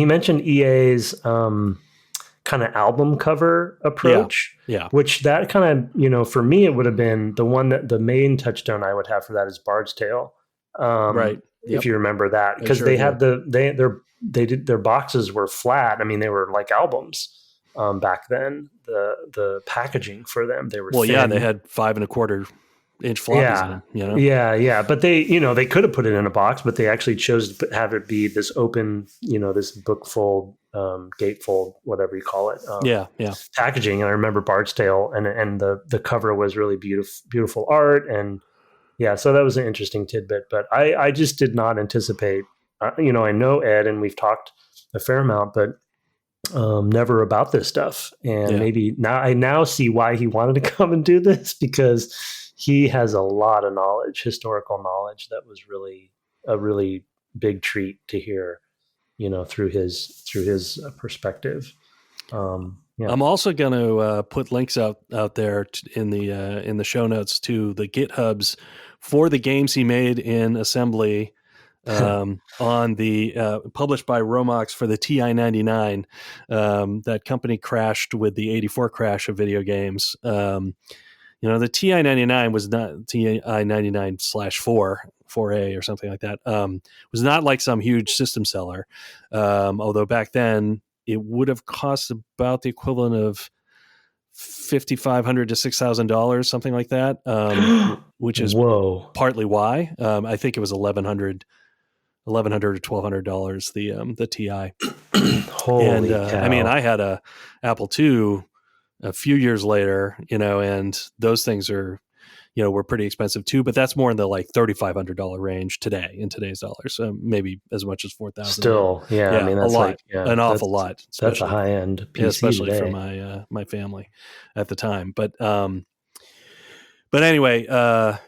Speaker 2: mentioned EA's kind of album cover approach.
Speaker 1: Yeah.
Speaker 2: Which that kind of, for me, it would have been the one that the main touchstone I would have for that is Bard's Tale.
Speaker 1: Right.
Speaker 2: If you remember that, because they had their boxes were flat. I mean, they were like albums back then. The packaging for them, they were thin.
Speaker 1: They had 5 1/4-inch floppies in them,
Speaker 2: Yeah. But they could have put it in a box, but they actually chose to have it be this open, this book fold, gatefold, whatever you call it. Packaging. And I remember Bard's Tale, and the cover was really beautiful art. And so that was an interesting tidbit, but I just did not anticipate, I know Ed, and we've talked a fair amount, but never about this stuff. And maybe I now see why he wanted to come and do this, because he has a lot of knowledge, historical knowledge, that was really a really big treat to hear, through his perspective.
Speaker 1: I'm also going to put links out there in the show notes to the GitHubs for the games he made in assembly on the published by Romox for the TI-99. That company crashed with the 84 crash of video games. The TI-99 was not TI-99/4A or something like that. Was not like some huge system seller, although back then it would have cost about the equivalent of $5,500 to $6,000, something like that. Which is partly why I think it was $1,100 or $1,200 the TI.
Speaker 2: Holy cow.
Speaker 1: I mean, I had a Apple II a few years later, and those things are, were pretty expensive too, but that's more in the like $3,500 range today in today's dollars. Maybe as much as $4,000.
Speaker 2: Still, I mean, that's
Speaker 1: a lot, an awful lot.
Speaker 2: That's a high end PC,
Speaker 1: especially
Speaker 2: today.
Speaker 1: for my family at the time. But anyway, where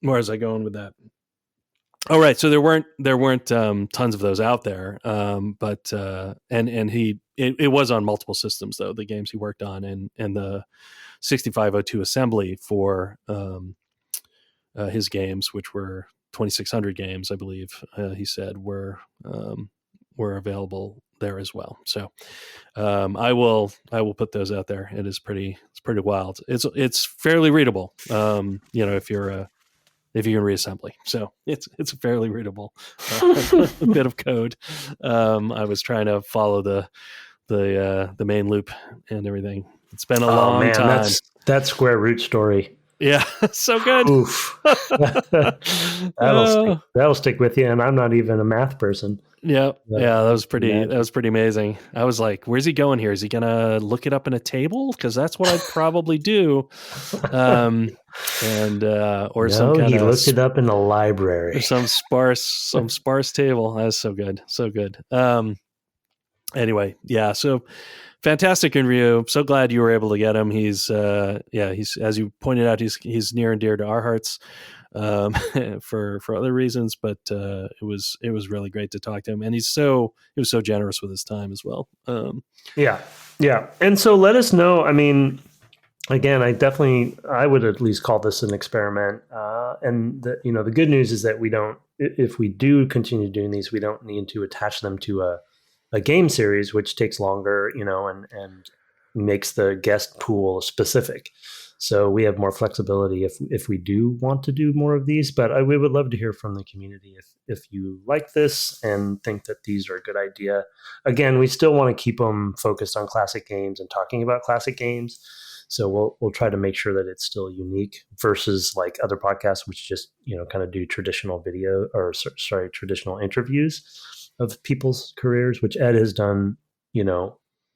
Speaker 1: was I going with that? Oh, right. So there weren't tons of those out there, but it was on multiple systems though. The games he worked on and the 6502 assembly for his games, which were 2,600 games, I believe he said were available there as well. So I will put those out there. It's pretty wild. It's fairly readable. If you can reassembly. So it's fairly readable, a bit of code. I was trying to follow the main loop and everything. It's been a long time.
Speaker 2: That square root story.
Speaker 1: Yeah, so good.
Speaker 2: Oof. That'll stick with you. And I'm not even a math person.
Speaker 1: Yeah, that was pretty amazing. I was like, "Where's he going here? Is he gonna look it up in a table? Because that's what I'd probably do." Or some kind
Speaker 2: he looked it up in the library.
Speaker 1: Some sparse table. That's so good, so good. Anyway, so fantastic interview. So glad you were able to get him. He's as you pointed out, he's near and dear to our hearts. For other reasons, but it was really great to talk to him, and he was so generous with his time as well.
Speaker 2: And so let us know. I mean, again, I would at least call this an experiment. And the good news is that if we do continue doing these, we don't need to attach them to a game series, which takes longer, and makes the guest pool specific. So we have more flexibility if we do want to do more of these. But we would love to hear from the community if you like this and think that these are a good idea. Again, we still want to keep them focused on classic games and talking about classic games. So we'll try to make sure that it's still unique versus like other podcasts, which just kind of do traditional video traditional interviews of people's careers, which Ed has done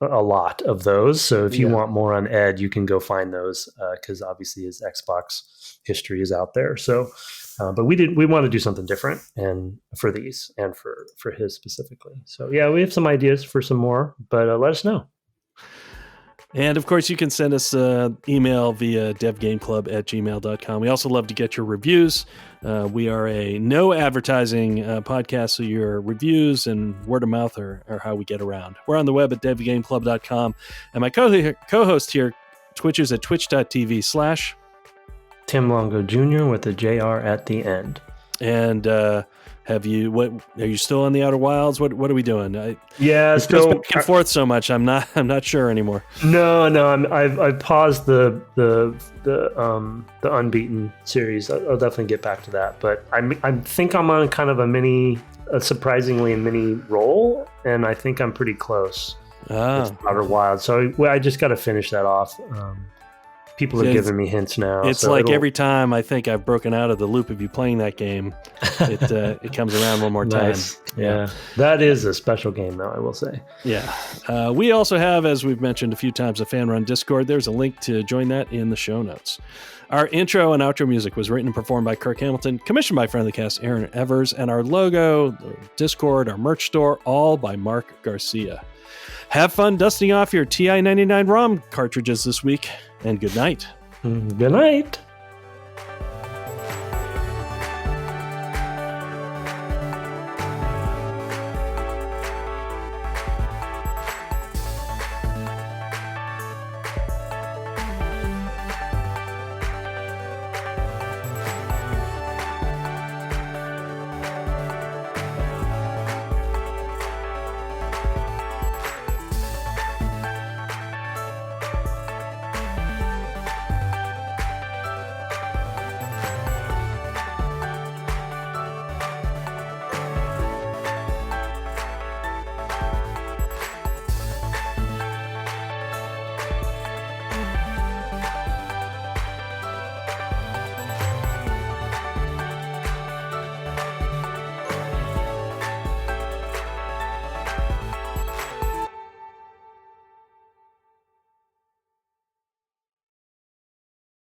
Speaker 2: a lot of those. So if you want more on Ed, you can go find those because obviously his Xbox history is out there. So, but we want to do something different and for these and for his specifically. So yeah, we have some ideas for some more, but let us know.
Speaker 1: And of course, you can send us an email via devgameclub@gmail.com. We also love to get your reviews. We are a no advertising podcast, so your reviews and word of mouth are how we get around. We're on the web at devgameclub.com. And my co-host here, Twitch is at twitch.tv/
Speaker 2: Tim Longo Jr. with a JR at the end.
Speaker 1: And are you still in the Outer Wilds? What are we doing?
Speaker 2: Still
Speaker 1: back and forth so much. I'm not sure anymore.
Speaker 2: No. I've paused the Unbeaten series. I'll definitely get back to that. But I think I'm on kind of a surprisingly mini roll, and I think I'm pretty close. With Outer Wilds. So I just got to finish that off. People are giving me hints now.
Speaker 1: It's so every time I think I've broken out of the loop of you playing that game, it comes around one more time.
Speaker 2: Nice. Yeah. That is a special game, though, I will say.
Speaker 1: Yeah. We also have, as we've mentioned a few times, a fan-run Discord. There's a link to join that in the show notes. Our intro and outro music was written and performed by Kirk Hamilton, commissioned by friend of the cast Aaron Evers, and our logo, Discord, our merch store, all by Mark Garcia. Have fun dusting off your TI-99 ROM cartridges this week, and good night.
Speaker 2: Good night.